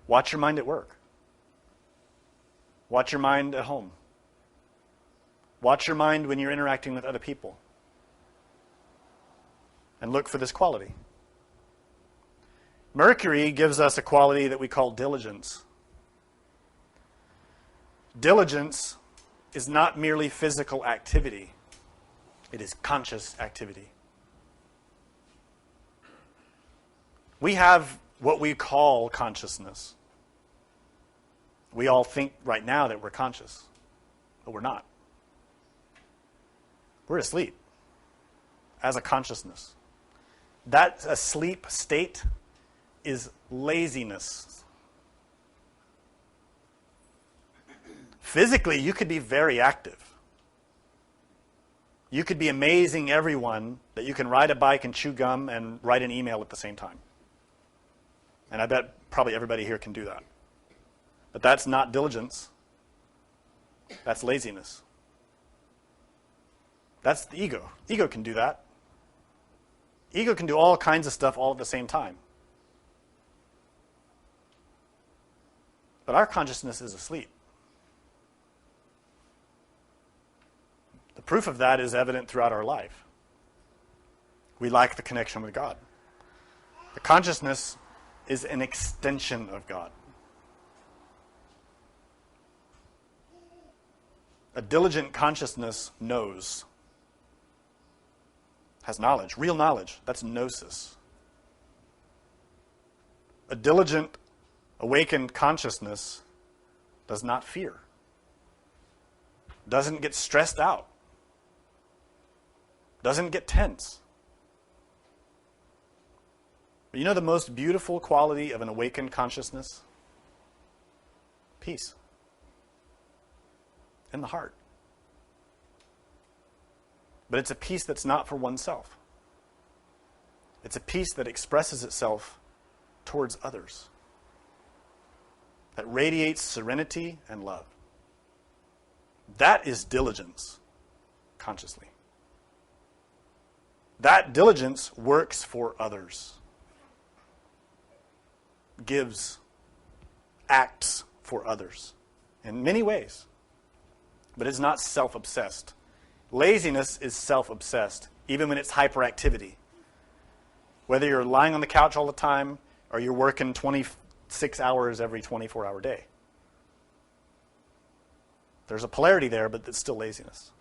Watch your mind at work. Watch your mind at home. Watch your mind when you're interacting with other people. And look for this quality. Mercury gives us a quality that we call diligence. Diligence is not merely physical activity. It is conscious activity. We have what we call consciousness. We all think right now that we're conscious, but we're not. We're asleep as a consciousness. That asleep state is laziness. Physically, you could be very active. You could be amazing everyone that you can ride a bike and chew gum and write an email at the same time. And I bet probably everybody here can do that. But that's not diligence. That's laziness. That's the ego. Ego can do that. Ego can do all kinds of stuff all at the same time. But our consciousness is asleep. The proof of that is evident throughout our life. We lack the connection with God. The consciousness is an extension of God. A diligent consciousness knows, has knowledge, real knowledge. That's gnosis. A diligent, awakened consciousness does not fear, doesn't get stressed out, doesn't get tense. But you know the most beautiful quality of an awakened consciousness? Peace. In the heart. But it's a peace that's not for oneself. It's a peace that expresses itself towards others. That radiates serenity and love. That is diligence, consciously. That diligence works for others. Gives, acts for others in many ways. But it's not self-obsessed. Laziness is self-obsessed, even when it's hyperactivity. Whether you're lying on the couch all the time or you're working 26 hours every 24-hour day. There's a polarity there, but it's still laziness.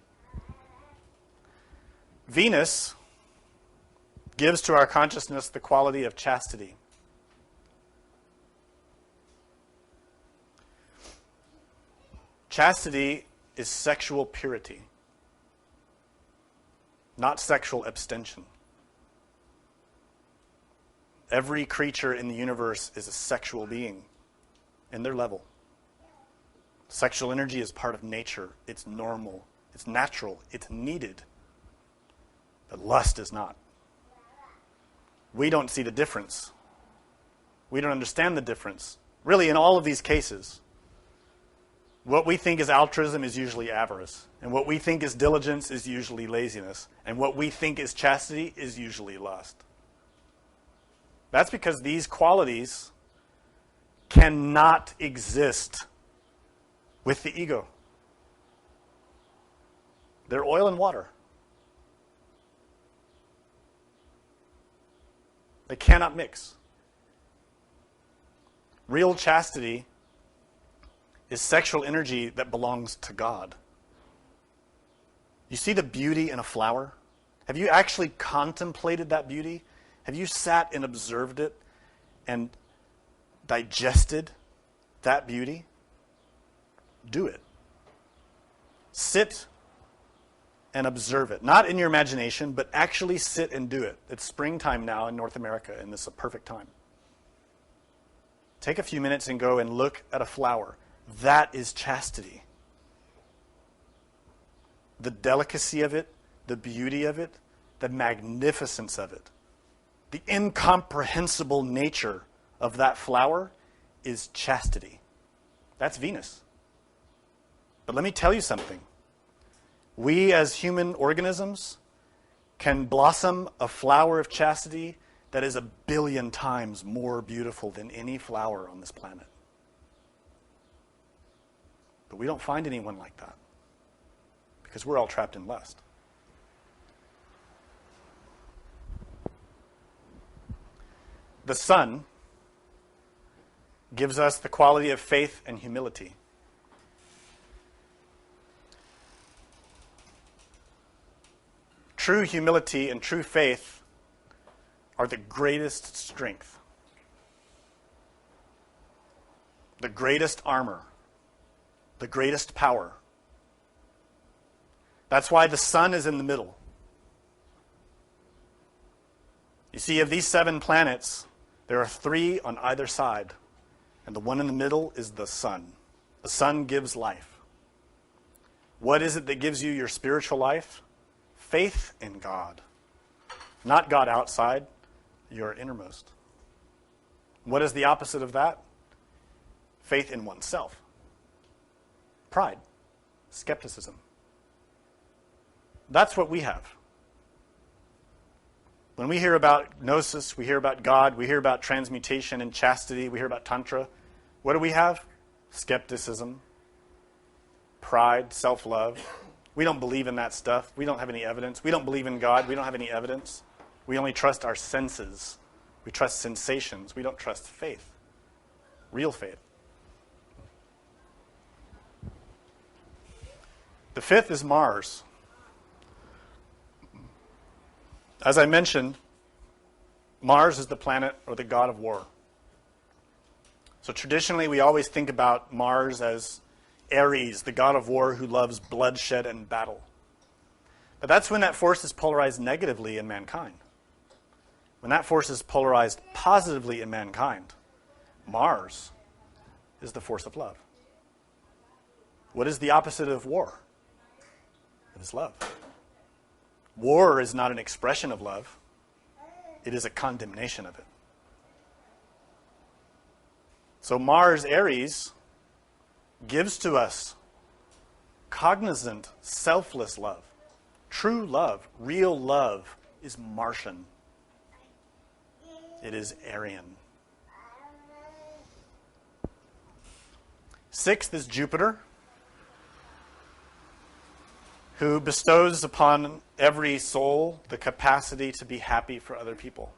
Venus gives to our consciousness the quality of chastity. Chastity is sexual purity, not sexual abstention. Every creature in the universe is a sexual being in their level. Sexual energy is part of nature. It's normal. It's natural. It's needed. But lust is not. We don't see the difference. We don't understand the difference. Really, in all of these cases, what we think is altruism is usually avarice. And what we think is diligence is usually laziness. And what we think is chastity is usually lust. That's because these qualities cannot exist with the ego. They're oil and water. They cannot mix. Real chastity is sexual energy that belongs to God. You see the beauty in a flower? Have you actually contemplated that beauty? Have you sat and observed it and digested that beauty? Do it. Sit and observe it. Not in your imagination, but actually sit and do it. It's springtime now in North America, and this is a perfect time. Take a few minutes and go and look at a flower. That is chastity. The delicacy of it, the beauty of it, the magnificence of it, the incomprehensible nature of that flower is chastity. That's Venus. But let me tell you something. We as human organisms can blossom a flower of chastity that is 1 billion times more beautiful than any flower on this planet. But we don't find anyone like that because we're all trapped in lust. The sun gives us the quality of faith and humility. True humility and true faith are the greatest strength, the greatest armor, the greatest power. That's why the sun is in the middle. You see, of these 7 planets, there are 3 on either side, and the one in the middle is the sun. The sun gives life. What is it that gives you your spiritual life? Faith in God. Not God outside, your innermost. What is the opposite of that? Faith in oneself. Pride. Skepticism. That's what we have. When we hear about Gnosis, we hear about God, we hear about transmutation and chastity, we hear about Tantra, what do we have? skepticism, pride, self-love. We don't believe in that stuff. We don't have any evidence. We don't believe in God. We don't have any evidence. We only trust our senses. We trust sensations. We don't trust faith, real faith. The fifth is Mars. As I mentioned, Mars is the planet or the god of war. So traditionally, we always think about Mars as Ares, the god of war who loves bloodshed and battle. But that's when that force is polarized negatively in mankind. When that force is polarized positively in mankind, Mars is the force of love. What is the opposite of war? It is love. War is not an expression of love. It is a condemnation of it. So Mars, Ares, gives to us cognizant, selfless love. True love, real love, is Martian. It is Aryan. Sixth is Jupiter, who bestows upon every soul the capacity to be happy for other people.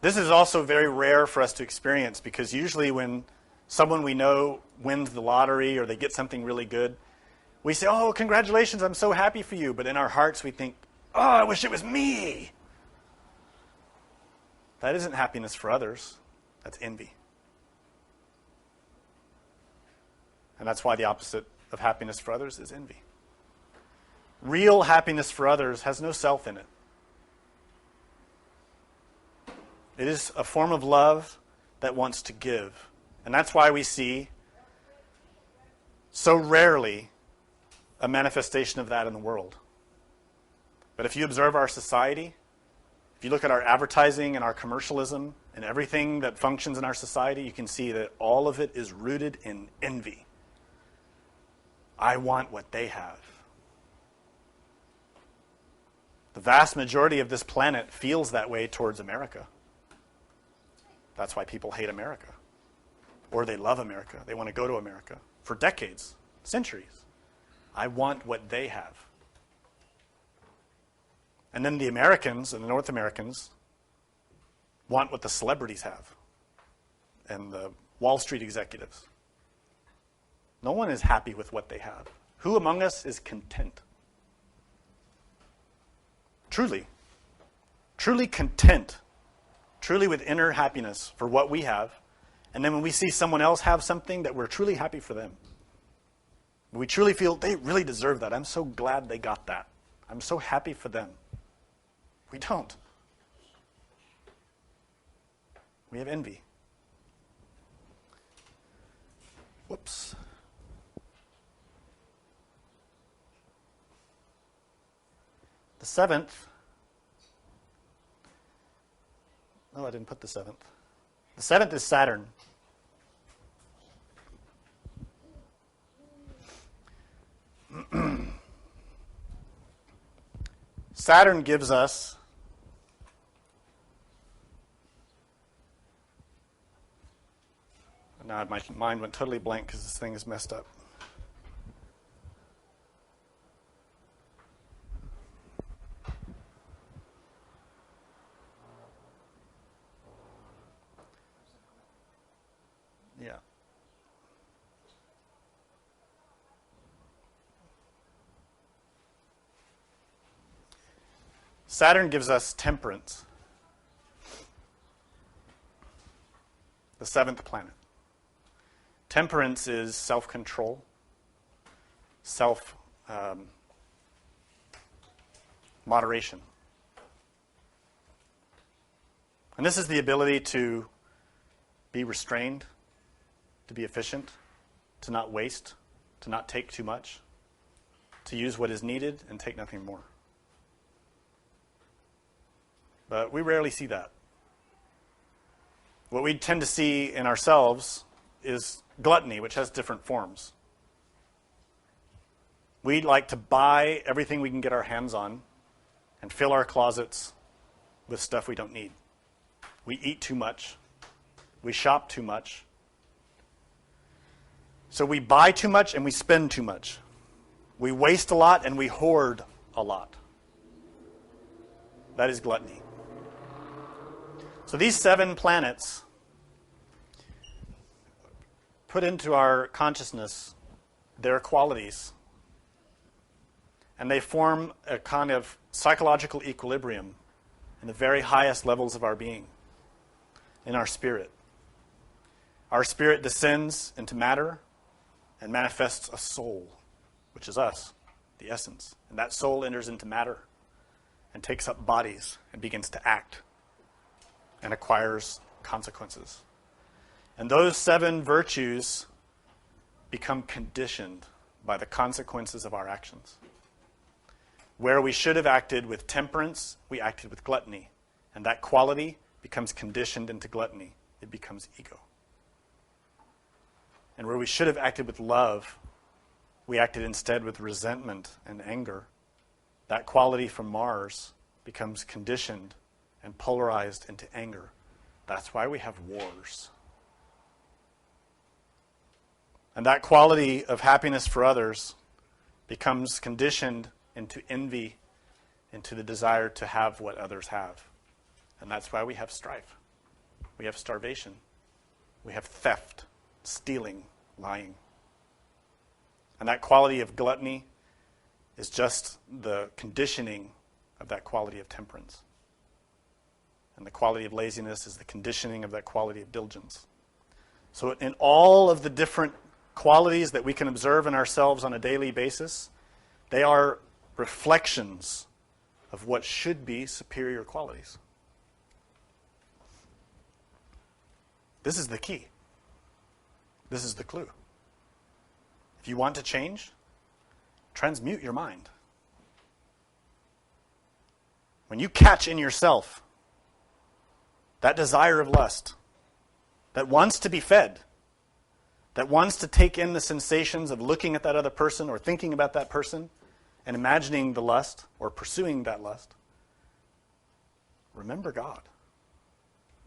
This is also very rare for us to experience because usually when someone we know wins the lottery or they get something really good, we say, "Oh, congratulations, I'm so happy for you." But in our hearts we think, "Oh, I wish it was me." That isn't happiness for others. That's envy. And that's why the opposite of happiness for others is envy. Real happiness for others has no self in it. It is a form of love that wants to give. And that's why we see so rarely a manifestation of that in the world. But if you observe our society, if you look at our advertising and our commercialism and everything that functions in our society, you can see that all of it is rooted in envy. I want what they have. The vast majority of this planet feels that way towards America. That's why people hate America. Or they love America. They want to go to America for decades, centuries. I want what they have. And then the Americans and the North Americans want what the celebrities have and the Wall Street executives. No one is happy with what they have. Who among us is content? Truly content, truly with inner happiness for what we have. And then when we see someone else have something, that we're truly happy for them. We truly feel they really deserve that. I'm so glad they got that. I'm so happy for them. We don't. We have envy. Whoops. The seventh. Oh, I didn't put the seventh. The seventh is Saturn. Saturn gives us now my mind went totally blank because this thing is messed up. Yeah. Saturn gives us temperance, the seventh planet. Temperance is self-control, moderation. And this is the ability to be restrained, to be efficient, to not waste, to not take too much, to use what is needed and take nothing more. But we rarely see that. What we tend to see in ourselves is gluttony, which has different forms. We like to buy everything we can get our hands on and fill our closets with stuff we don't need. We eat too much. We shop too much. So we buy too much and we spend too much. We waste a lot and we hoard a lot. That is gluttony. So these 7 planets put into our consciousness their qualities, and they form a kind of psychological equilibrium in the very highest levels of our being, in our spirit. Our spirit descends into matter and manifests a soul, which is us, the essence. And that soul enters into matter and takes up bodies and begins to act and acquires consequences. And those 7 virtues become conditioned by the consequences of our actions. Where we should have acted with temperance, we acted with gluttony. And that quality becomes conditioned into gluttony. It becomes ego. And where we should have acted with love, we acted instead with resentment and anger. That quality from Mars becomes conditioned and polarized into anger. That's why we have wars. And that quality of happiness for others becomes conditioned into envy, into the desire to have what others have. And that's why we have strife. We have starvation. We have theft, stealing, lying. And that quality of gluttony is just the conditioning of that quality of temperance. And the quality of laziness is the conditioning of that quality of diligence. So in all of the different qualities that we can observe in ourselves on a daily basis, they are reflections of what should be superior qualities. This is the key. This is the clue. If you want to change, transmute your mind. When you catch in yourself that desire of lust, that wants to be fed, that wants to take in the sensations of looking at that other person or thinking about that person and imagining the lust or pursuing that lust, remember God,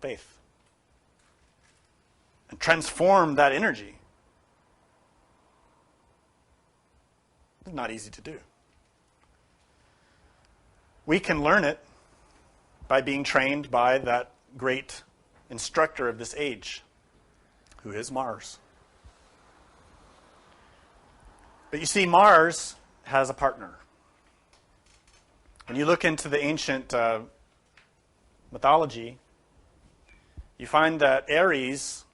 faith, and transform that energy. It's not easy to do. We can learn it by being trained by that great instructor of this age, who is Mars. But you see, Mars has a partner. When you look into the ancient mythology, you find that Ares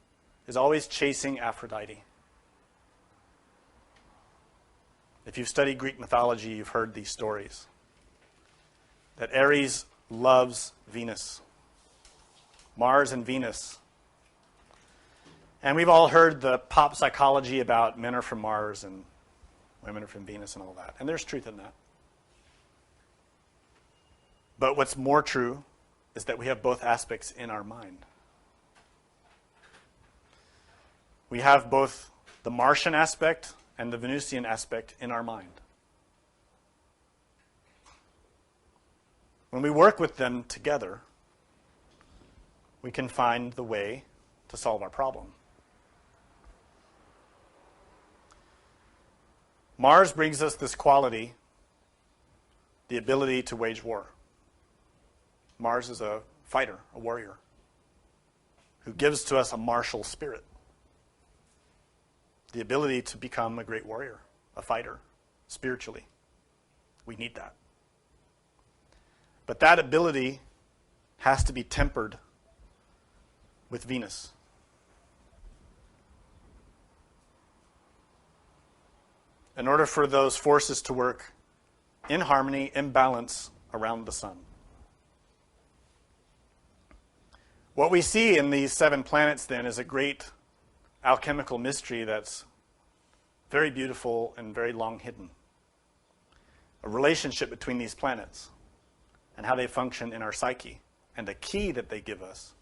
is always chasing Aphrodite. If you've studied Greek mythology, you've heard these stories. That Ares loves Venus. Mars and Venus. And we've all heard the pop psychology about men are from Mars and women are from Venus and all that. And there's truth in that. But what's more true is that we have both aspects in our mind. We have both the Martian aspect and the Venusian aspect in our mind. When we work with them together, we can find the way to solve our problem. Mars brings us this quality, the ability to wage war. Mars is a fighter, a warrior, who gives to us a martial spirit. The ability to become a great warrior, a fighter, spiritually. We need that. But that ability has to be tempered with Venus. In order for those forces to work in harmony, in balance around the sun. What we see in these 7 planets then is a great alchemical mystery that's very beautiful and very long hidden. A relationship between these planets and how they function in our psyche, and the key that they give us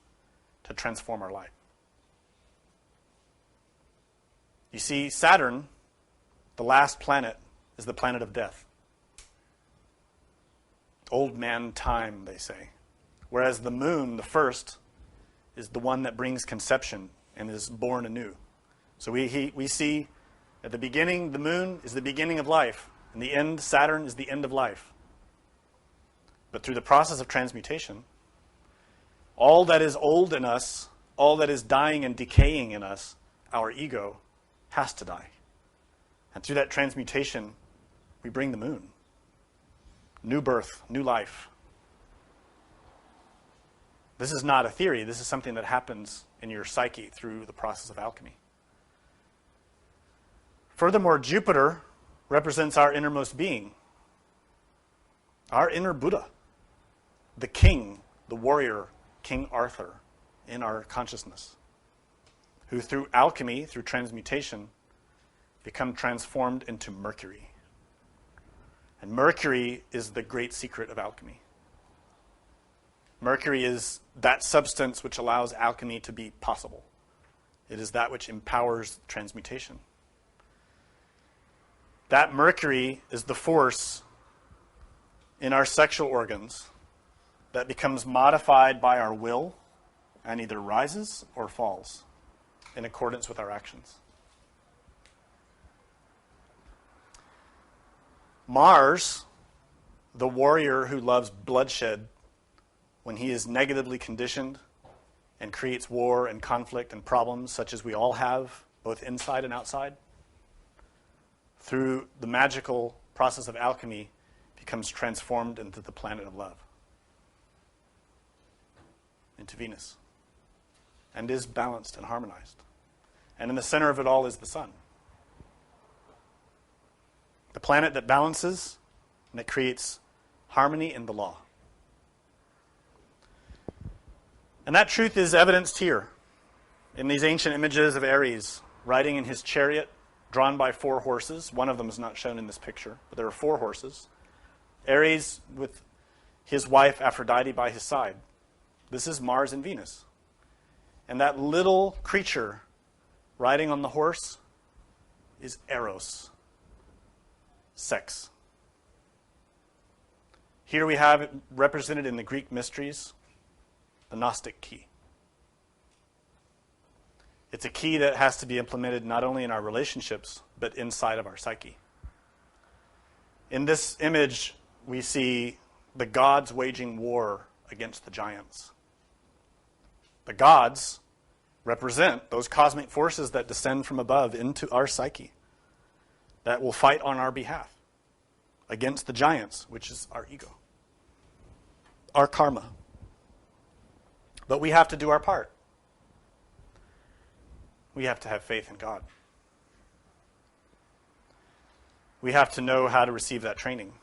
to transform our life. You see, Saturn, the last planet, is the planet of death. Old man time, they say. Whereas the moon, the first, is the one that brings conception and is born anew. So we see at the beginning, the moon is the beginning of life, and the end, Saturn, is the end of life. But through the process of transmutation, all that is old in us, all that is dying and decaying in us, our ego, has to die. And through that transmutation, we bring the moon. New birth, new life. This is not a theory. This is something that happens in your psyche through the process of alchemy. Furthermore, Jupiter represents our innermost being, our inner Buddha, the king, the warrior, King Arthur in our consciousness, who through alchemy, through transmutation, become transformed into Mercury. And Mercury is the great secret of alchemy. Mercury is that substance which allows alchemy to be possible. It is that which empowers transmutation. That Mercury is the force in our sexual organs that becomes modified by our will and either rises or falls in accordance with our actions. Mars, the warrior who loves bloodshed, when he is negatively conditioned and creates war and conflict and problems such as we all have, both inside and outside, through the magical process of alchemy, becomes transformed into the planet of love, into Venus, and is balanced and harmonized. And in the center of it all is the sun. The planet that balances and that creates harmony in the law. And that truth is evidenced here in these ancient images of Ares riding in his chariot, drawn by 4 horses. One of them is not shown in this picture, but there are 4 horses. Ares with his wife Aphrodite by his side. This is Mars and Venus. And that little creature riding on the horse is Eros, sex. Here we have it represented in the Greek mysteries, the Gnostic key. It's a key that has to be implemented not only in our relationships, but inside of our psyche. In this image, we see the gods waging war against the giants. The gods represent those cosmic forces that descend from above into our psyche, that will fight on our behalf against the giants, which is our ego, our karma. But we have to do our part. We have to have faith in God. We have to know how to receive that training.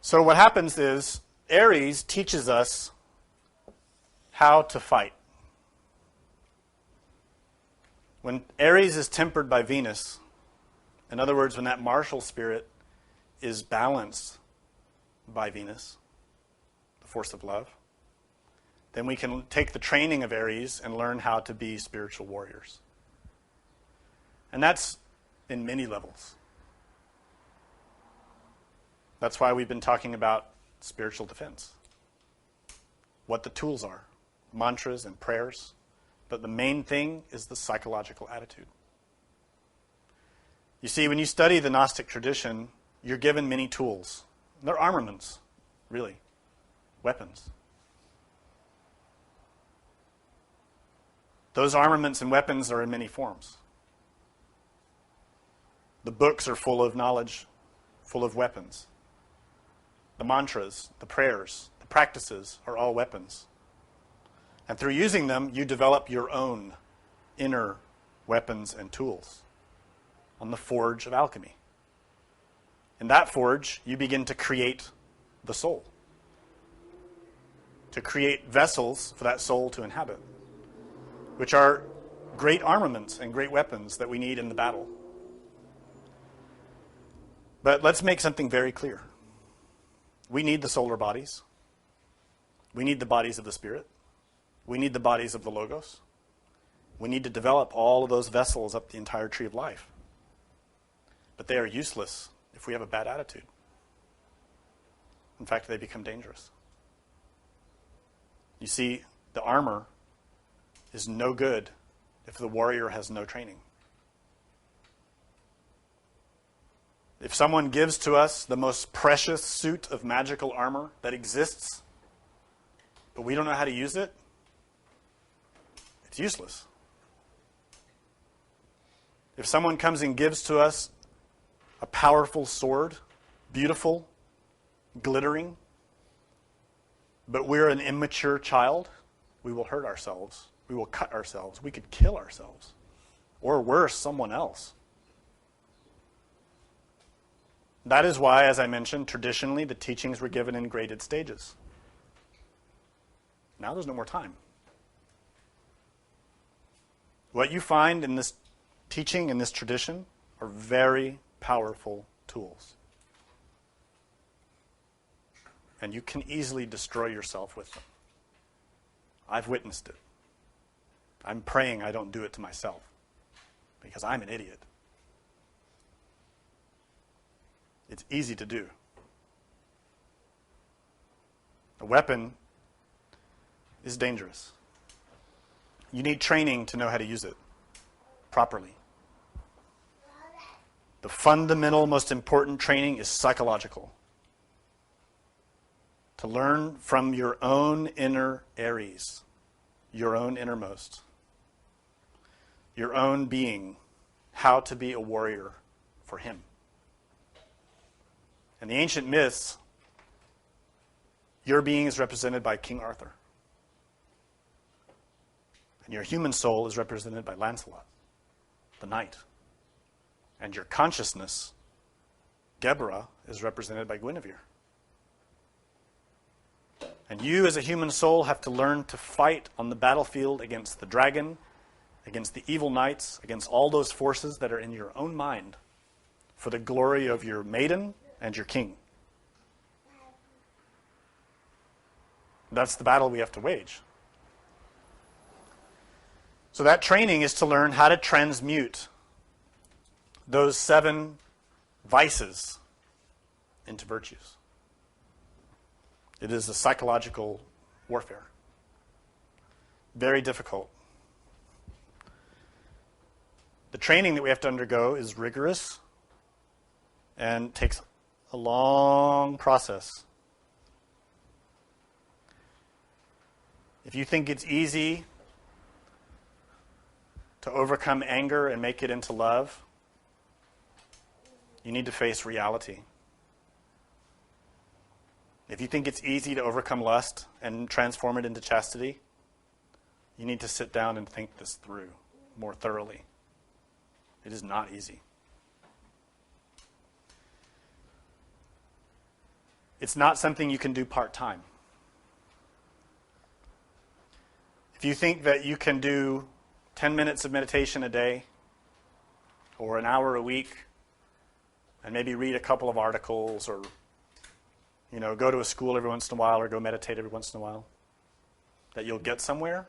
So what happens is Ares teaches us how to fight. When Ares is tempered by Venus, in other words, when that martial spirit is balanced by Venus, the force of love, then we can take the training of Ares and learn how to be spiritual warriors. And that's in many levels. That's why we've been talking about spiritual defense, what the tools are, mantras and prayers, but the main thing is the psychological attitude. You see, when you study the Gnostic tradition, you're given many tools. They're armaments, really, weapons. Those armaments and weapons are in many forms. The books are full of knowledge, full of weapons. The mantras, the prayers, the practices are all weapons. And through using them, you develop your own inner weapons and tools on the forge of alchemy. In that forge, you begin to create the soul, to create vessels for that soul to inhabit, which are great armaments and great weapons that we need in the battle. But let's make something very clear. We need the solar bodies. We need the bodies of the spirit. We need the bodies of the logos. We need to develop all of those vessels up the entire tree of life. But they are useless if we have a bad attitude. In fact, they become dangerous. You see, the armor is no good if the warrior has no training. If someone gives to us the most precious suit of magical armor that exists, but we don't know how to use it, it's useless. If someone comes and gives to us a powerful sword, beautiful, glittering, but we're an immature child, we will hurt ourselves. We will cut ourselves. We could kill ourselves. Or worse, someone else. That is why, as I mentioned, traditionally the teachings were given in graded stages. Now there's no more time. What you find in this teaching, in this tradition, are very powerful tools. And you can easily destroy yourself with them. I've witnessed it. I'm praying I don't do it to myself, because I'm an idiot. It's easy to do. A weapon is dangerous. You need training to know how to use it properly. The fundamental, most important training is psychological. To learn from your own inner Aries, your own innermost, your own being, how to be a warrior for him. In the ancient myths, your being is represented by King Arthur. And your human soul is represented by Lancelot, the knight. And your consciousness, Deborah, is represented by Guinevere. And you as a human soul have to learn to fight on the battlefield against the dragon, against the evil knights, against all those forces that are in your own mind for the glory of your maiden and your king. That's the battle we have to wage. So that training is to learn how to transmute those 7 vices into virtues. It is a psychological warfare. Very difficult. The training that we have to undergo is rigorous and takes a long process. If you think it's easy to overcome anger and make it into love, you need to face reality. If you think it's easy to overcome lust and transform it into chastity, you need to sit down and think this through more thoroughly. It is not easy. It's not something you can do part-time. If you think that you can do 10 minutes of meditation a day or an hour a week and maybe read a couple of articles or go to a school every once in a while or go meditate every once in a while, that you'll get somewhere,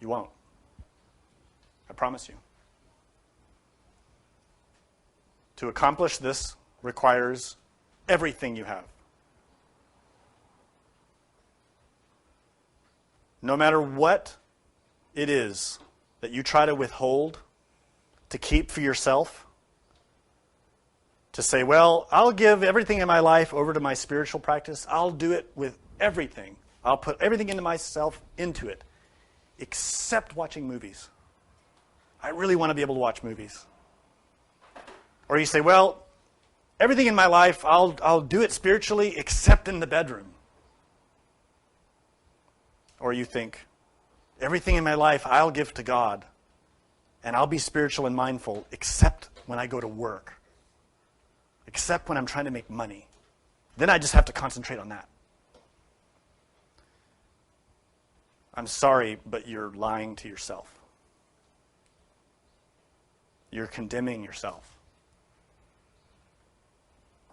you won't. I promise you. To accomplish this requires everything you have. No matter what it is that you try to withhold, to keep for yourself, to say, well, I'll give everything in my life over to my spiritual practice. I'll do it with everything. I'll put everything into myself into it, except watching movies. I really want to be able to watch movies. Or you say, well, everything in my life, I'll do it spiritually except in the bedroom. Or you think, everything in my life I'll give to God, and I'll be spiritual and mindful except when I go to work, except when I'm trying to make money. Then I just have to concentrate on that. I'm sorry, but you're lying to yourself. You're condemning yourself.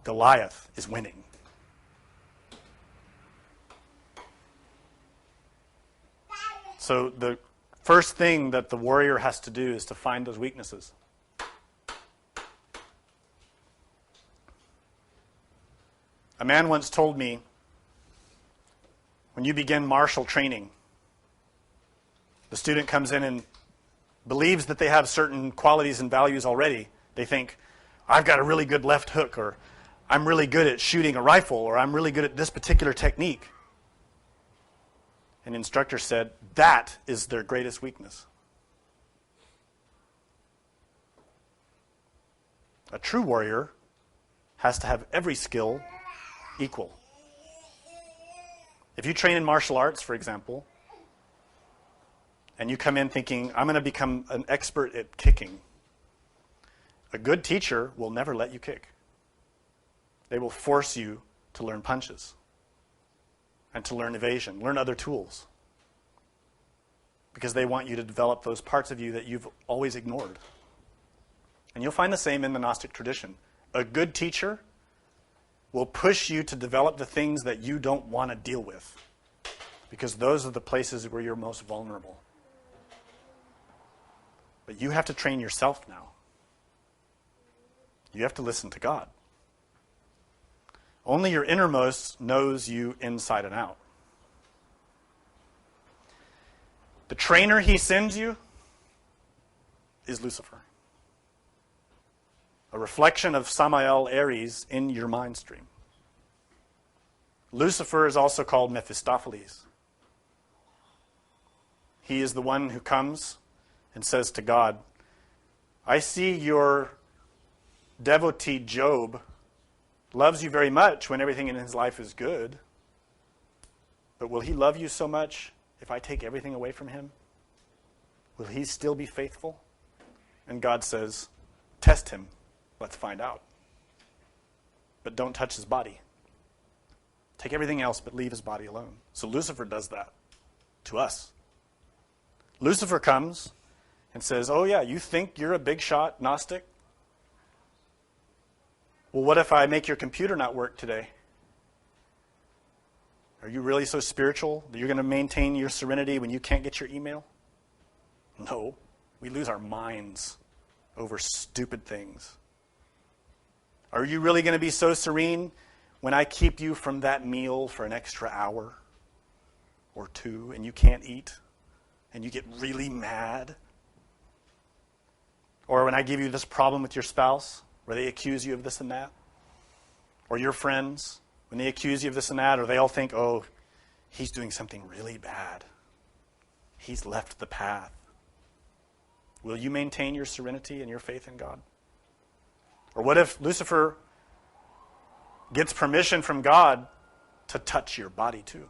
Goliath is winning. So the first thing that the warrior has to do is to find those weaknesses. A man once told me, when you begin martial training, The student comes in and believes that they have certain qualities and values already. They think, I've got a really good left hook, or I'm really good at shooting a rifle, or I'm really good at this particular technique. An instructor said, that is their greatest weakness. A true warrior has to have every skill equal. If you train in martial arts, for example, and you come in thinking, I'm going to become an expert at kicking, a good teacher will never let you kick. They will force you to learn punches and to learn evasion, learn other tools, because they want you to develop those parts of you that you've always ignored. And you'll find the same in the Gnostic tradition. A good teacher will push you to develop the things that you don't want to deal with, because those are the places where you're most vulnerable. But you have to train yourself now. You have to listen to God. Only your innermost knows you inside and out. The trainer he sends you is Lucifer, a reflection of Samael Ares in your mind stream. Lucifer is also called Mephistopheles. He is the one who comes and says to God, I see your devotee Job loves you very much when everything in his life is good, but will he love you so much if I take everything away from him? Will he still be faithful? And God says, test him. Let's find out. But don't touch his body. Take everything else, but leave his body alone. So Lucifer does that to us. Lucifer comes and says, oh yeah, you think you're a big shot Gnostic? Well, what if I make your computer not work today? Are you really so spiritual that you're going to maintain your serenity when you can't get your email? No, we lose our minds over stupid things. Are you really going to be so serene when I keep you from that meal for an extra hour or two and you can't eat and you get really mad? Or when I give you this problem with your spouse where they accuse you of this and that? Or your friends, when they accuse you of this and that, or they all think, oh, he's doing something really bad. He's left the path. Will you maintain your serenity and your faith in God? Or what if Lucifer gets permission from God to touch your body too?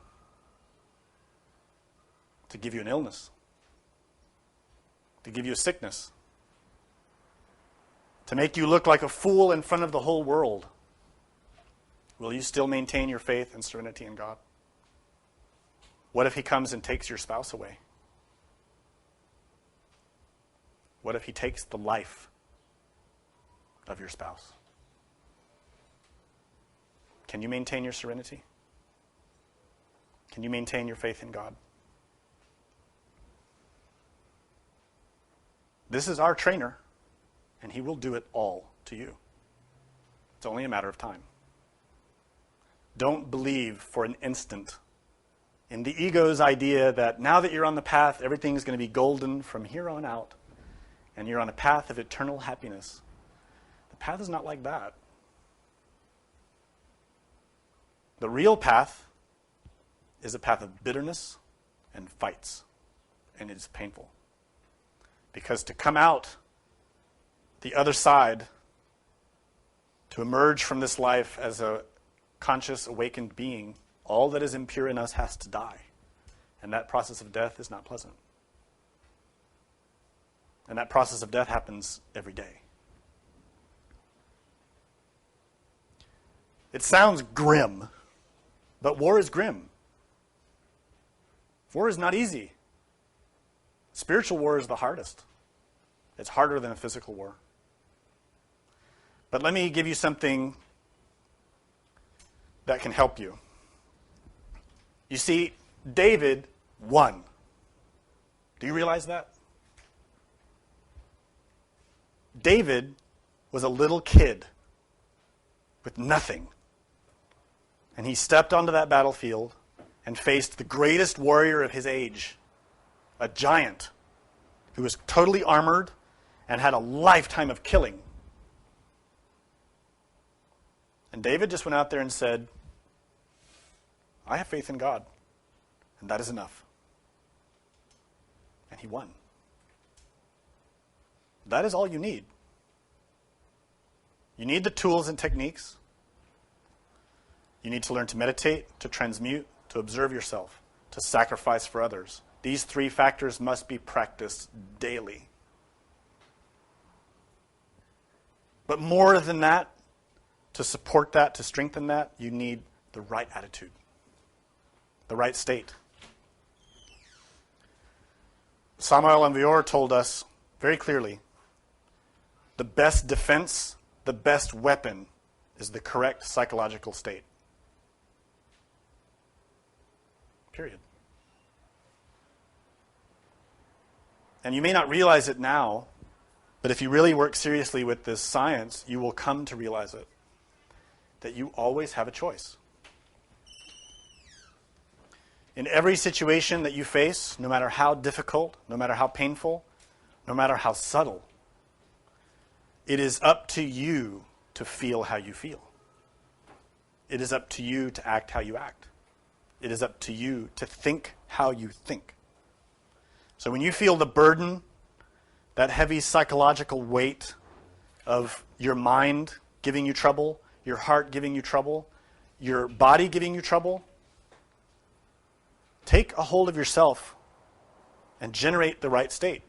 To give you an illness? To give you a sickness? To make you look like a fool in front of the whole world? Will you still maintain your faith and serenity in God? What if he comes and takes your spouse away? What if he takes the life of your spouse? Can you maintain your serenity? Can you maintain your faith in God? This is our trainer, and he will do it all to you. It's only a matter of time. Don't believe for an instant in the ego's idea that now that you're on the path, everything's going to be golden from here on out, and you're on a path of eternal happiness. The path is not like that. The real path is a path of bitterness and fights, and it is painful. Because to come out the other side, to emerge from this life as a conscious, awakened being, all that is impure in us has to die. And that process of death is not pleasant. And that process of death happens every day. It sounds grim, but war is grim. War is not easy. Spiritual war is the hardest. It's harder than a physical war. But let me give you something that can help you. You see, David won. Do you realize that? David was a little kid with nothing. And he stepped onto that battlefield and faced the greatest warrior of his age, a giant who was totally armored and had a lifetime of killing. And David just went out there and said, I have faith in God, and that is enough. And he won. That is all you need. You need the tools and techniques. You need to learn to meditate, to transmute, to observe yourself, to sacrifice for others. These three factors must be practiced daily. But more than that, to support that, to strengthen that, you need the right attitude, the right state. Samael and Vior told us very clearly, the best defense, the best weapon is the correct psychological state. Period. And you may not realize it now, but if you really work seriously with this science, you will come to realize it, that you always have a choice. In every situation that you face, no matter how difficult, no matter how painful, no matter how subtle, it is up to you to feel how you feel. It is up to you to act how you act. It is up to you to think how you think. So when you feel the burden, that heavy psychological weight of your mind giving you trouble, your heart giving you trouble, your body giving you trouble, take a hold of yourself and generate the right state.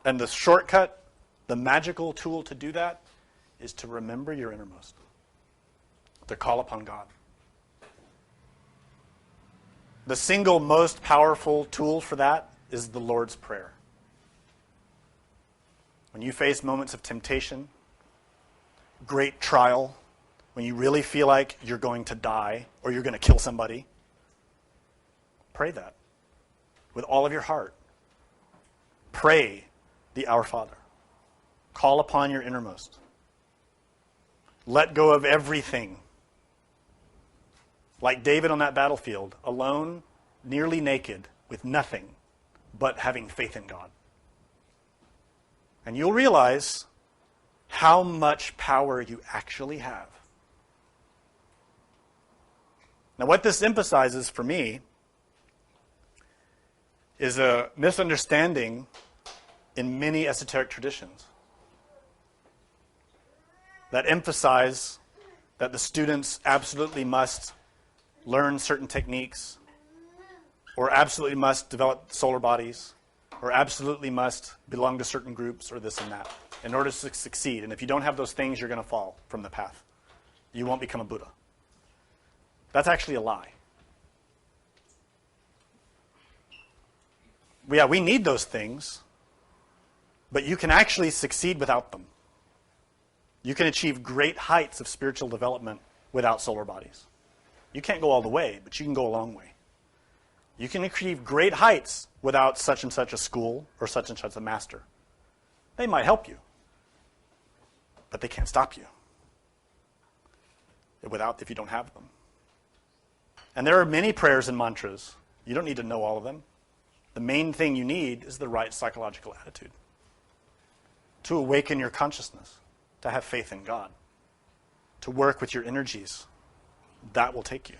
And the shortcut, the magical tool to do that, is to remember your innermost, to call upon God. The single most powerful tool for that is the Lord's Prayer. When you face moments of temptation, great trial, when you really feel like you're going to die or you're going to kill somebody, pray that with all of your heart. Pray the Our Father. Call upon your innermost. Let go of everything. Like David on that battlefield, alone, nearly naked, with nothing, but having faith in God. And you'll realize how much power you actually have. Now, what this emphasizes for me is a misunderstanding in many esoteric traditions that emphasize that the students absolutely must learn certain techniques, or absolutely must develop solar bodies, or absolutely must belong to certain groups, or this and that, in order to succeed. And if you don't have those things, you're going to fall from the path. You won't become a Buddha. That's actually a lie. Yeah, we need those things, but you can actually succeed without them. You can achieve great heights of spiritual development without solar bodies. You can't go all the way, but you can go a long way. You can achieve great heights without such and such a school or such and such a master. They might help you, but they can't stop you if you don't have them. And there are many prayers and mantras. You don't need to know all of them. The main thing you need is the right psychological attitude. To awaken your consciousness, to have faith in God, to work with your energies. That will take you.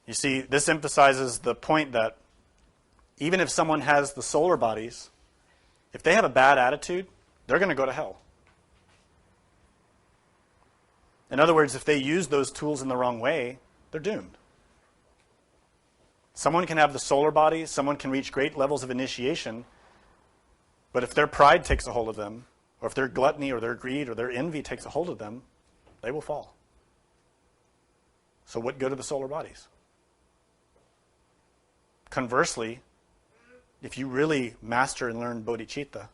You see, this emphasizes the point that even if someone has the solar bodies, if they have a bad attitude, they're going to go to hell. In other words, if they use those tools in the wrong way, they're doomed. Someone can have the solar body, someone can reach great levels of initiation, but if their pride takes a hold of them, or if their gluttony or their greed or their envy takes a hold of them, they will fall. So what good are the solar bodies? Conversely, if you really master and learn bodhicitta,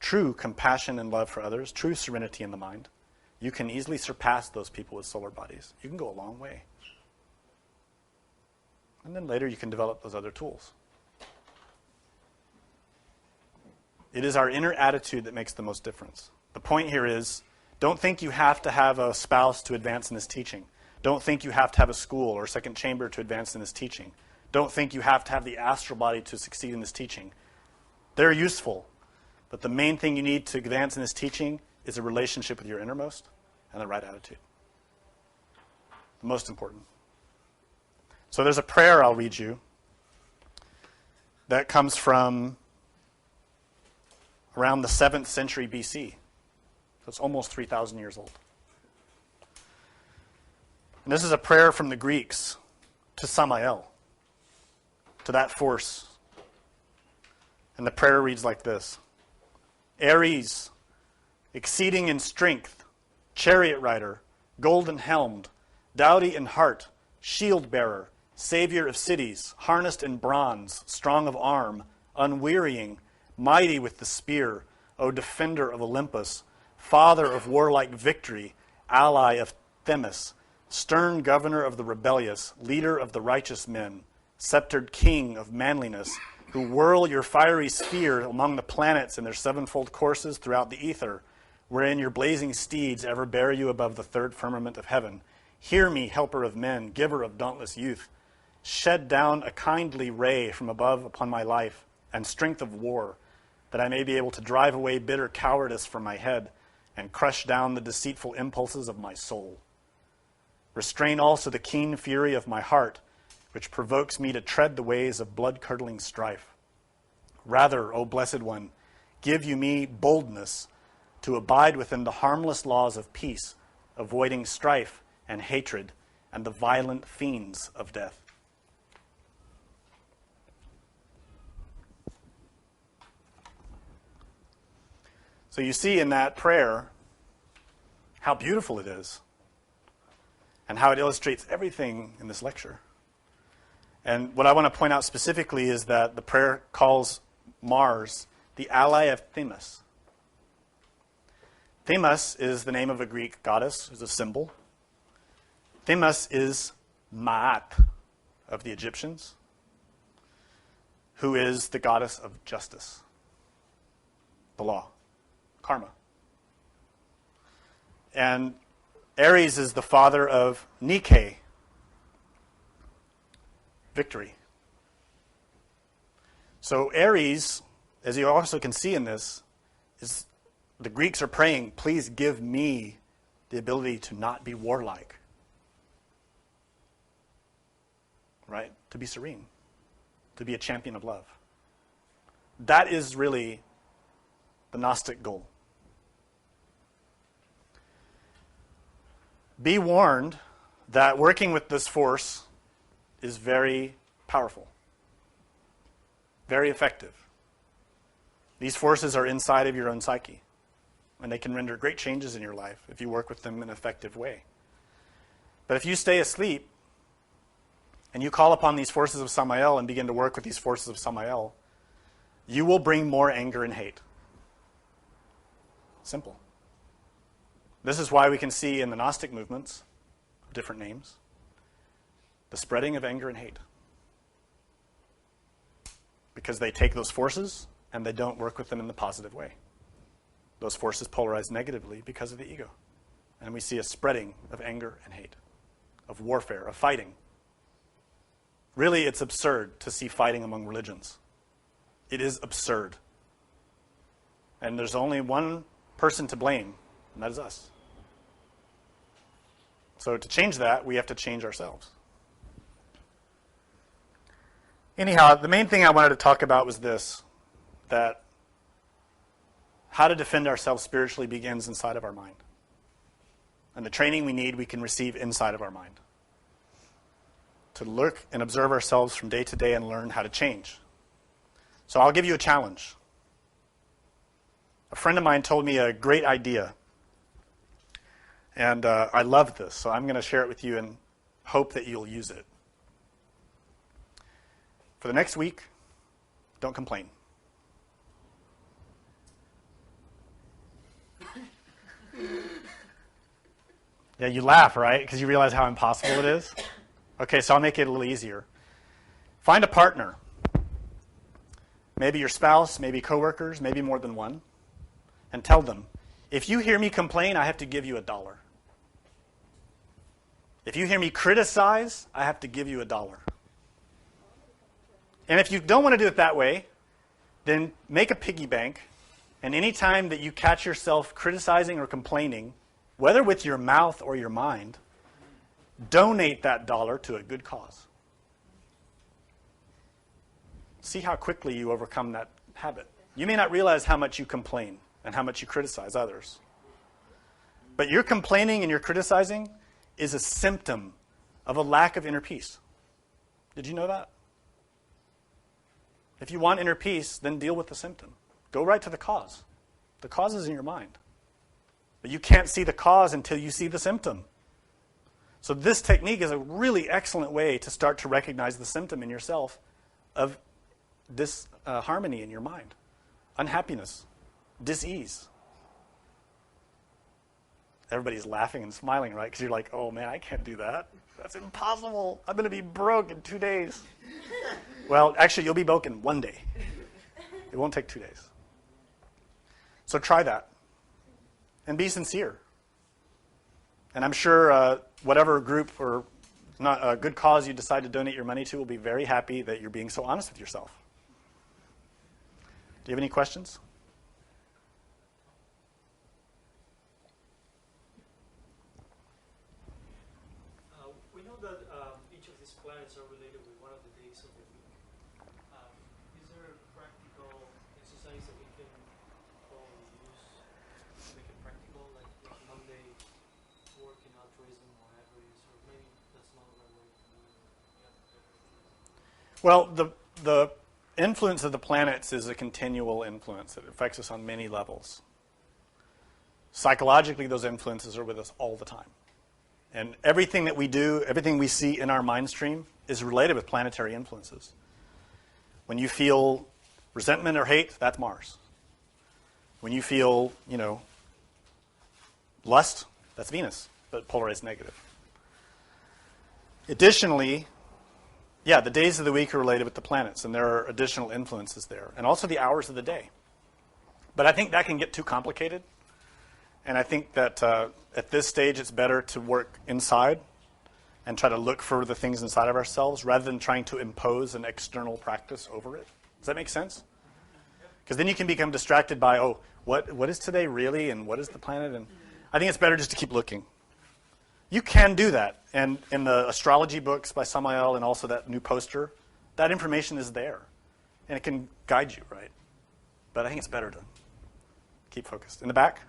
true compassion and love for others, true serenity in the mind, you can easily surpass those people with solar bodies. You can go a long way. And then later you can develop those other tools. It is our inner attitude that makes the most difference. The point here is, don't think you have to have a spouse to advance in this teaching. Don't think you have to have a school or second chamber to advance in this teaching. Don't think you have to have the astral body to succeed in this teaching. They're useful, but the main thing you need to advance in this teaching is a relationship with your innermost and the right attitude. The most important. So there's a prayer I'll read you that comes from around the 7th century BC. So it's almost 3,000 years old. And this is a prayer from the Greeks to Samael, to that force. And the prayer reads like this. Ares, exceeding in strength, chariot rider, golden-helmed, doughty in heart, shield-bearer, savior of cities, harnessed in bronze, strong of arm, unwearying, mighty with the spear, O defender of Olympus, father of warlike victory, ally of Themis, stern governor of the rebellious, leader of the righteous men, sceptered king of manliness, who whirl your fiery sphere among the planets in their sevenfold courses throughout the ether, wherein your blazing steeds ever bear you above the third firmament of heaven. Hear me, helper of men, giver of dauntless youth. Shed down a kindly ray from above upon my life and strength of war, that I may be able to drive away bitter cowardice from my head and crush down the deceitful impulses of my soul. Restrain also the keen fury of my heart, which provokes me to tread the ways of blood-curdling strife. Rather, O Blessed One, give you me boldness to abide within the harmless laws of peace, avoiding strife and hatred and the violent fiends of death. So you see in that prayer how beautiful it is and how it illustrates everything in this lecture. And what I want to point out specifically is that the prayer calls Mars the ally of Themis. Themis is the name of a Greek goddess, is a symbol. Themis is Ma'at of the Egyptians, who is the goddess of justice, the law, karma. And Ares is the father of Nike, victory. So Ares, as you also can see in this, is the Greeks are praying, please give me the ability to not be warlike. Right? To be serene. To be a champion of love. That is really the Gnostic goal. Be warned that working with this force is very powerful, very effective. These forces are inside of your own psyche, and they can render great changes in your life if you work with them in an effective way. But if you stay asleep and you call upon these forces of Samael and begin to work with these forces of Samael, you will bring more anger and hate. Simple. This is why we can see in the Gnostic movements, different names, the spreading of anger and hate. Because they take those forces and they don't work with them in the positive way. Those forces polarize negatively because of the ego. And we see a spreading of anger and hate, of warfare, of fighting. Really, it's absurd to see fighting among religions. It is absurd. And there's only one person to blame, and that is us. So to change that, we have to change ourselves. Anyhow, the main thing I wanted to talk about was this, that how to defend ourselves spiritually begins inside of our mind. And the training we need, we can receive inside of our mind. To look and observe ourselves from day to day and learn how to change. So I'll give you a challenge. A friend of mine told me a great idea. And I love this, so I'm going to share it with you and hope that you'll use it. For the next week, don't complain. Yeah, you laugh, right? Because you realize how impossible it is. Okay, so I'll make it a little easier. Find a partner. Maybe your spouse, maybe coworkers, maybe more than one. And tell them, if you hear me complain, I have to give you $1. If you hear me criticize, I have to give you $1. And if you don't want to do it that way, then make a piggy bank. And any time that you catch yourself criticizing or complaining, whether with your mouth or your mind, donate that dollar to a good cause. See how quickly you overcome that habit. You may not realize how much you complain and how much you criticize others. But your complaining and your criticizing is a symptom of a lack of inner peace. Did you know that? If you want inner peace, then deal with the symptom. Go right to the cause. The cause is in your mind. But you can't see the cause until you see the symptom. So this technique is a really excellent way to start to recognize the symptom in yourself of disharmony in your mind, unhappiness, dis-ease. Everybody's laughing and smiling, right? Because you're like, oh man, I can't do that. That's impossible. I'm going to be broke in 2 days. Well, actually, you'll be broke in 1 day. It won't take 2 days. So try that. And be sincere. And I'm sure whatever group or not a good cause you decide to donate your money to will be very happy that you're being so honest with yourself. Do you have any questions? We know that each of these planets are related with one of the days of the week. Is there practical exercise that we can all use to make it practical, like Monday work in altruism or whatever it is, or maybe that's not the right way to do it? Well, the influence of the planets is a continual influence. It affects us on many levels. Psychologically, those influences are with us all the time. And everything that we do, everything we see in our mind stream is related with planetary influences. When you feel resentment or hate, that's Mars. When you feel, lust, that's Venus, but polarized negative. Additionally, the days of the week are related with the planets, and there are additional influences there, and also the hours of the day. But I think that can get too complicated, and I think that at this stage it's better to work inside and try to look for the things inside of ourselves rather than trying to impose an external practice over it. Does that make sense? Because then you can become distracted by, what is today really, and what is the planet? And I think it's better just to keep looking. You can do that. And in the astrology books by Samael and also that new poster, that information is there. And it can guide you, right? But I think it's better to keep focused. In the back?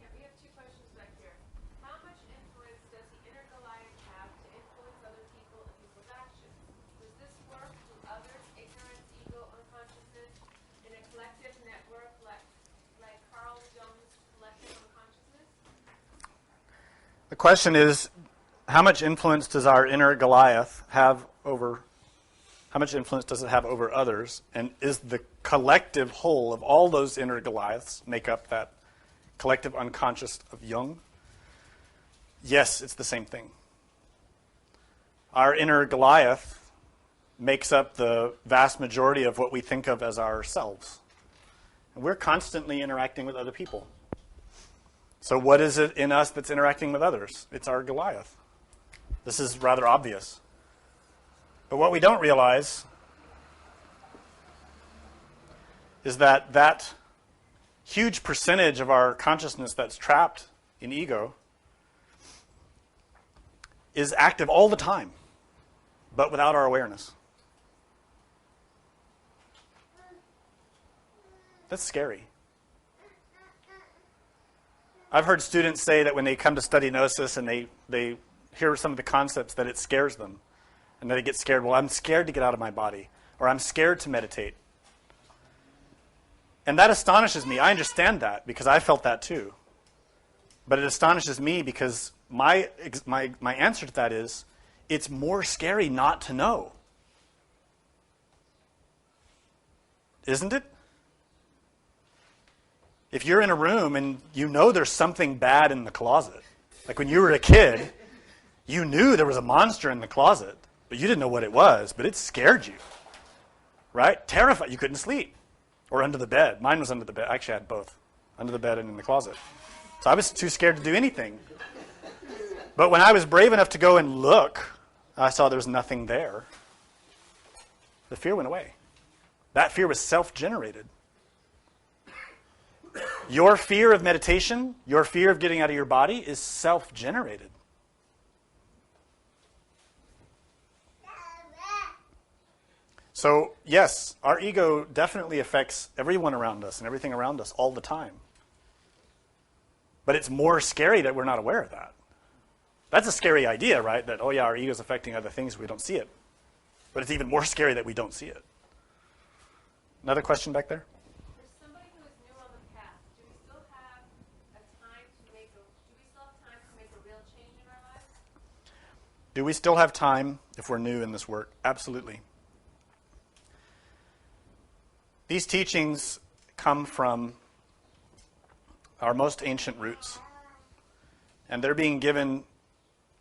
Yeah, we have two questions back here. How much influence does the inner Goliath have to influence other people and people's actions? Does this work through others' ignorance, ego, unconsciousness, in a collective network like Carl Jung's collective unconsciousness? The question is, how much influence does our inner Goliath have over, how much influence does it have over others? And is the collective whole of all those inner Goliaths make up that collective unconscious of Jung? Yes, it's the same thing. Our inner Goliath makes up the vast majority of what we think of as ourselves. And we're constantly interacting with other people. So what is it in us that's interacting with others? It's our Goliath. This is rather obvious. But what we don't realize is that that huge percentage of our consciousness that's trapped in ego is active all the time, but without our awareness. That's scary. I've heard students say that when they come to study Gnosis and they hear some of the concepts that it scares them. And they get scared. Well, I'm scared to get out of my body. Or I'm scared to meditate. And that astonishes me. I understand that because I felt that too. But it astonishes me because my answer to that is, it's more scary not to know. Isn't it? If you're in a room and you know there's something bad in the closet, like when you were a kid, you knew there was a monster in the closet, but you didn't know what it was, but it scared you, right? Terrified. You couldn't sleep. Or under the bed. Mine was under the bed. I actually had both, under the bed and in the closet. So I was too scared to do anything. But when I was brave enough to go and look, I saw there was nothing there. The fear went away. That fear was self-generated. Your fear of meditation, your fear of getting out of your body is self-generated. So, yes, our ego definitely affects everyone around us and everything around us all the time. But it's more scary that we're not aware of that. That's a scary idea, right? That, oh yeah, our ego is affecting other things, we don't see it. But it's even more scary that we don't see it. Another question back there? For somebody who is new on the path, do we still have time to make a real change in our lives? Do we still have time if we're new in this work? Absolutely. These teachings come from our most ancient roots, and they're being given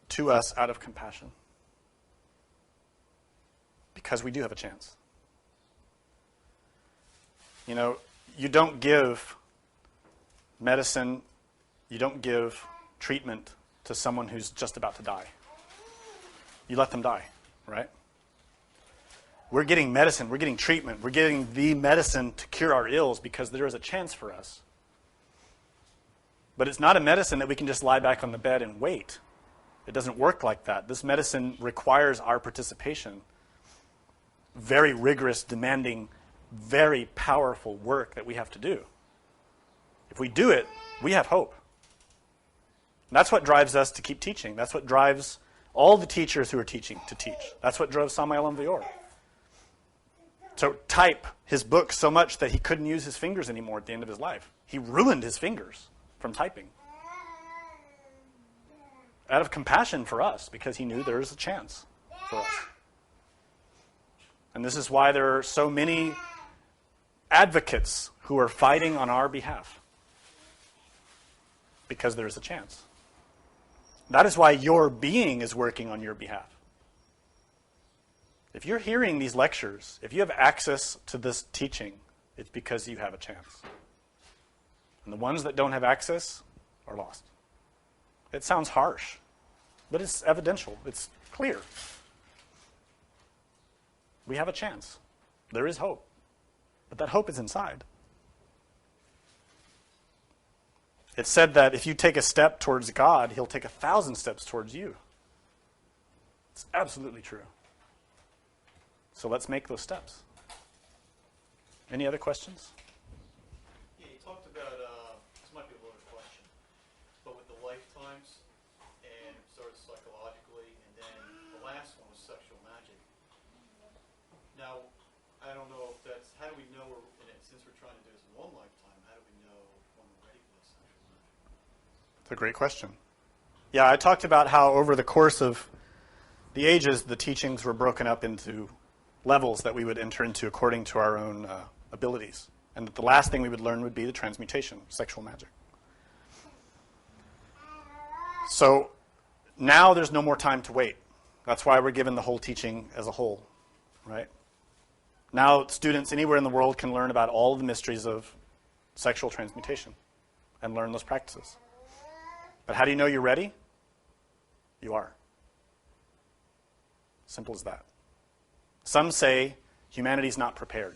to us out of compassion because we do have a chance. You know, you don't give medicine, you don't give treatment to someone who's just about to die. You let them die, right? We're getting medicine, we're getting treatment, we're getting the medicine to cure our ills because there is a chance for us. But it's not a medicine that we can just lie back on the bed and wait. It doesn't work like that. This medicine requires our participation. Very rigorous, demanding, very powerful work that we have to do. If we do it, we have hope. And that's what drives us to keep teaching. That's what drives all the teachers who are teaching to teach. That's what drove Samael Aun Weor to type his book so much that he couldn't use his fingers anymore at the end of his life. He ruined his fingers from typing. Out of compassion for us, because he knew there was a chance for us. And this is why there are so many advocates who are fighting on our behalf. Because there is a chance. That is why your being is working on your behalf. If you're hearing these lectures, if you have access to this teaching, it's because you have a chance. And the ones that don't have access are lost. It sounds harsh, but it's evidential. It's clear. We have a chance. There is hope. But that hope is inside. It's said that if you take a step towards God, he'll take 1,000 steps towards you. It's absolutely true. So let's make those steps. Any other questions? Yeah, you talked about, this might be a loaded question, but with the lifetimes, and sort of psychologically, and then the last one was sexual magic. Now, I don't know if that's, how do we know, since we're trying to do this in one lifetime, how do we know when we're ready for this sexual magic? It's a great question. Yeah, I talked about how over the course of the ages, the teachings were broken up into levels that we would enter into according to our own abilities. And that the last thing we would learn would be the transmutation, sexual magic. So now there's no more time to wait. That's why we're given the whole teaching as a whole, right? Now students anywhere in the world can learn about all the mysteries of sexual transmutation and learn those practices. But how do you know you're ready? You are. Simple as that. Some say humanity's not prepared.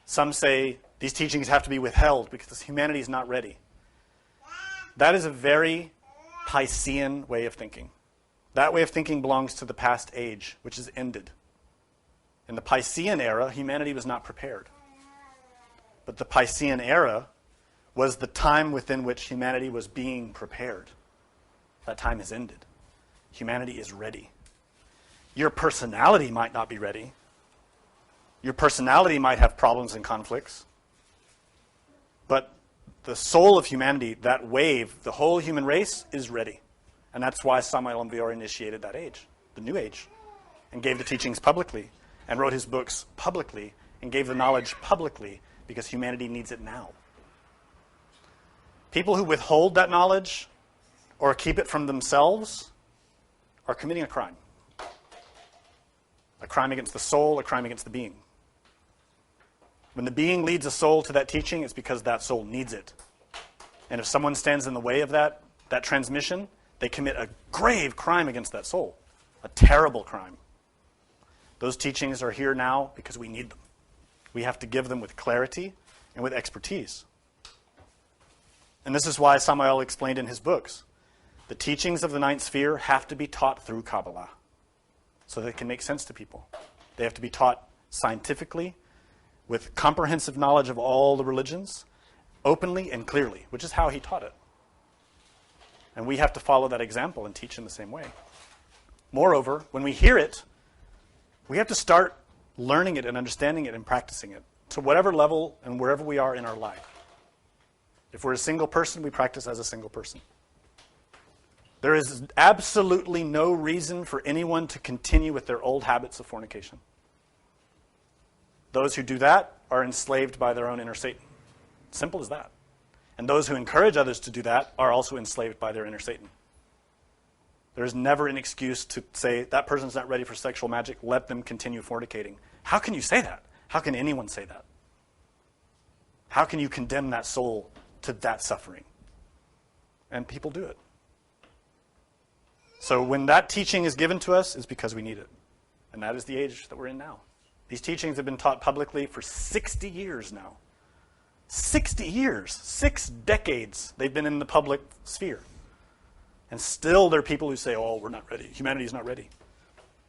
Some say these teachings have to be withheld because humanity is not ready. That is a very Piscean way of thinking. That way of thinking belongs to the past age, which is ended. In the Piscean era, humanity was not prepared. But the Piscean era was the time within which humanity was being prepared. That time has ended. Humanity is ready. Your personality might not be ready. Your personality might have problems and conflicts. But the soul of humanity, that wave, the whole human race is ready. And that's why Samael Aun Weor initiated that age, the new age, and gave the teachings publicly, and wrote his books publicly, and gave the knowledge publicly, because humanity needs it now. People who withhold that knowledge or keep it from themselves are committing a crime. A crime against the soul, a crime against the being. When the being leads a soul to that teaching, it's because that soul needs it. And if someone stands in the way of that transmission, they commit a grave crime against that soul. A terrible crime. Those teachings are here now because we need them. We have to give them with clarity and with expertise. And this is why Samael explained in his books, the teachings of the ninth sphere have to be taught through Kabbalah so they can make sense to people. They have to be taught scientifically, with comprehensive knowledge of all the religions, openly and clearly, which is how he taught it. And we have to follow that example and teach in the same way. Moreover, when we hear it, we have to start learning it and understanding it and practicing it to whatever level and wherever we are in our life. If we're a single person, we practice as a single person. There is absolutely no reason for anyone to continue with their old habits of fornication. Those who do that are enslaved by their own inner Satan. Simple as that. And those who encourage others to do that are also enslaved by their inner Satan. There is never an excuse to say, that person's not ready for sexual magic, let them continue fornicating. How can you say that? How can anyone say that? How can you condemn that soul to that suffering? And people do it. So when that teaching is given to us, it's because we need it. And that is the age that we're in now. These teachings have been taught publicly for 60 years now. 60 years, 6 decades they've been in the public sphere. And still there are people who say, oh, we're not ready. Humanity's not ready.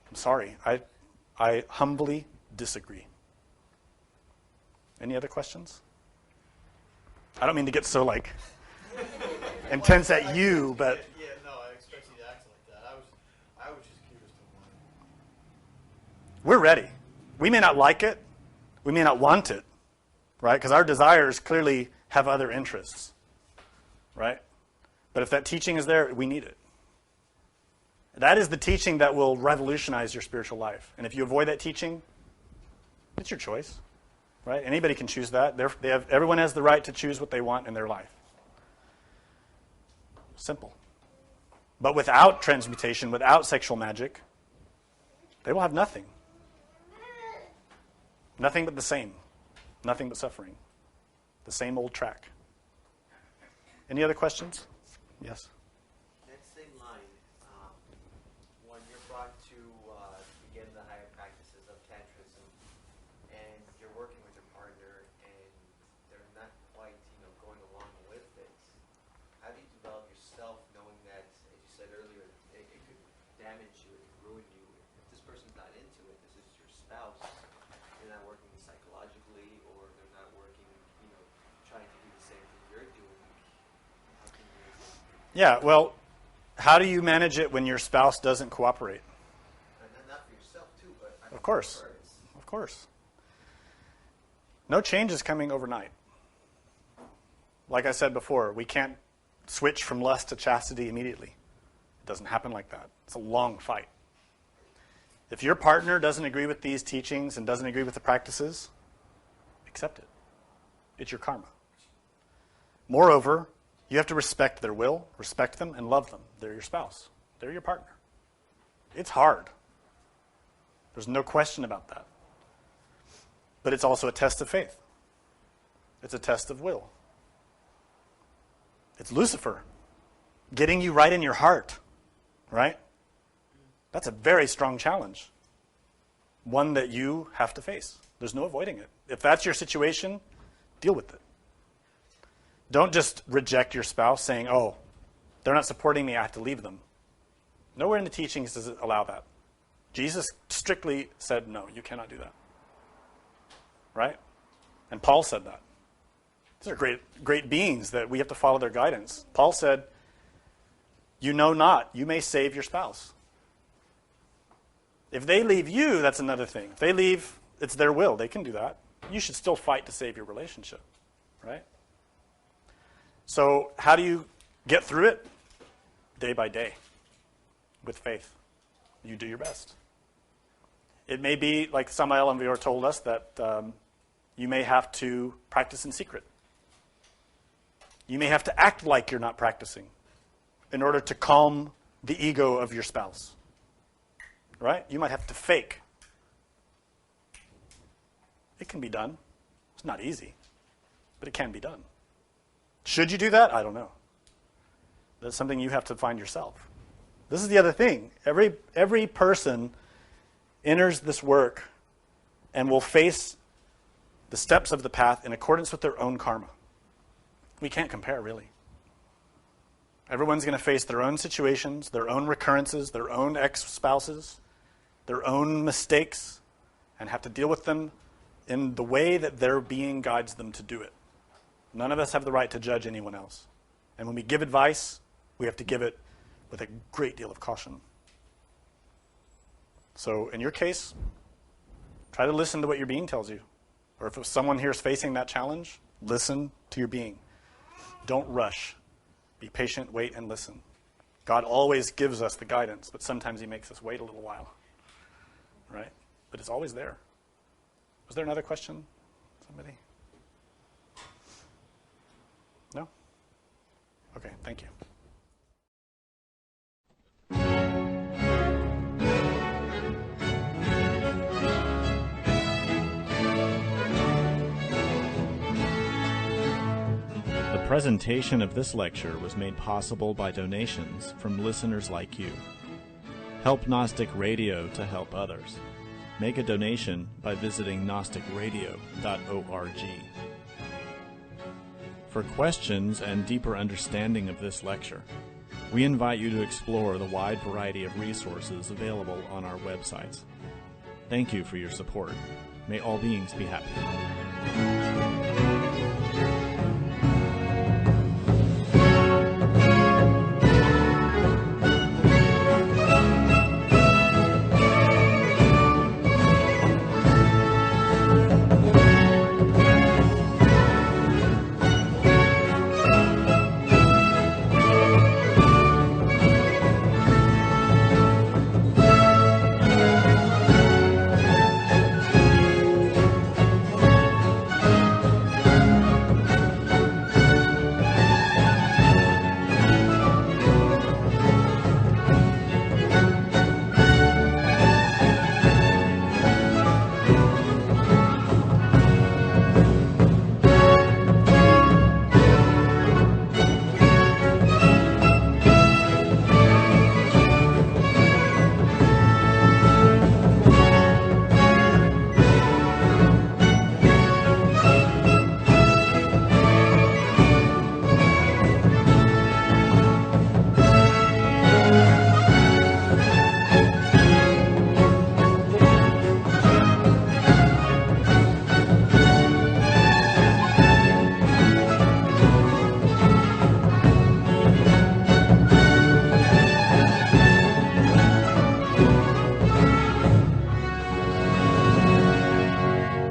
I'm sorry. I humbly disagree. Any other questions? I don't mean to get so, intense at you, but... Yeah, no, I expect you to act like that. I was just curious to why. We're ready. We may not like it. We may not want it, right? Because our desires clearly have other interests, right? But if that teaching is there, we need it. That is the teaching that will revolutionize your spiritual life. And if you avoid that teaching, it's your choice, right? Anybody can choose that. Everyone has the right to choose what they want in their life. Simple. But without transmutation, without sexual magic, they will have nothing. Nothing but the same. Nothing but suffering. The same old track. Any other questions? Yes? That same line, when you're brought to begin the higher practices of Tantrism and you're working with your partner and they're not quite, going along with it, how do you develop yourself knowing that, as you said earlier, it could damage you, it could ruin you? If this person's not into it, this is your spouse, they're not working psychologically or they're not working, trying to do the same thing you're doing. How can you... Yeah, well, how do you manage it when your spouse doesn't cooperate? Not for yourself, too, but... Of course. Of course. No change is coming overnight. Like I said before, we can't switch from lust to chastity immediately. It doesn't happen like that. It's a long fight. If your partner doesn't agree with these teachings and doesn't agree with the practices, accept it. It's your karma. Moreover, you have to respect their will, respect them, and love them. They're your spouse. They're your partner. It's hard. There's no question about that. But it's also a test of faith. It's a test of will. It's Lucifer getting you right in your heart, right? That's a very strong challenge. One that you have to face. There's no avoiding it. If that's your situation, deal with it. Don't just reject your spouse saying, oh, they're not supporting me, I have to leave them. Nowhere in the teachings does it allow that. Jesus strictly said, no, you cannot do that. Right? And Paul said that. These are great beings that we have to follow their guidance. Paul said, you know not, you may save your spouse. If they leave you, that's another thing. If they leave, it's their will. They can do that. You should still fight to save your relationship. Right? So how do you get through it? Day by day, with faith. You do your best. It may be, like Samael and Vior told us, that you may have to practice in secret. You may have to act like you're not practicing in order to calm the ego of your spouse. Right? You might have to fake. It can be done. It's not easy, but it can be done. Should you do that? I don't know. That's something you have to find yourself. This is the other thing. Every person enters this work and will face the steps of the path in accordance with their own karma. We can't compare, really. Everyone's going to face their own situations, their own recurrences, their own ex-spouses, their own mistakes, and have to deal with them in the way that their being guides them to do it. None of us have the right to judge anyone else. And when we give advice, we have to give it with a great deal of caution. So in your case, try to listen to what your being tells you. Or if someone here is facing that challenge, listen to your being. Don't rush. Be patient, wait, and listen. God always gives us the guidance, but sometimes he makes us wait a little while. Right? But it's always there. Was there another question? Somebody? No? Okay, thank you. The presentation of this lecture was made possible by donations from listeners like you. Help Gnostic Radio to help others. Make a donation by visiting gnosticradio.org. For questions and deeper understanding of this lecture, we invite you to explore the wide variety of resources available on our websites. Thank you for your support. May all beings be happy.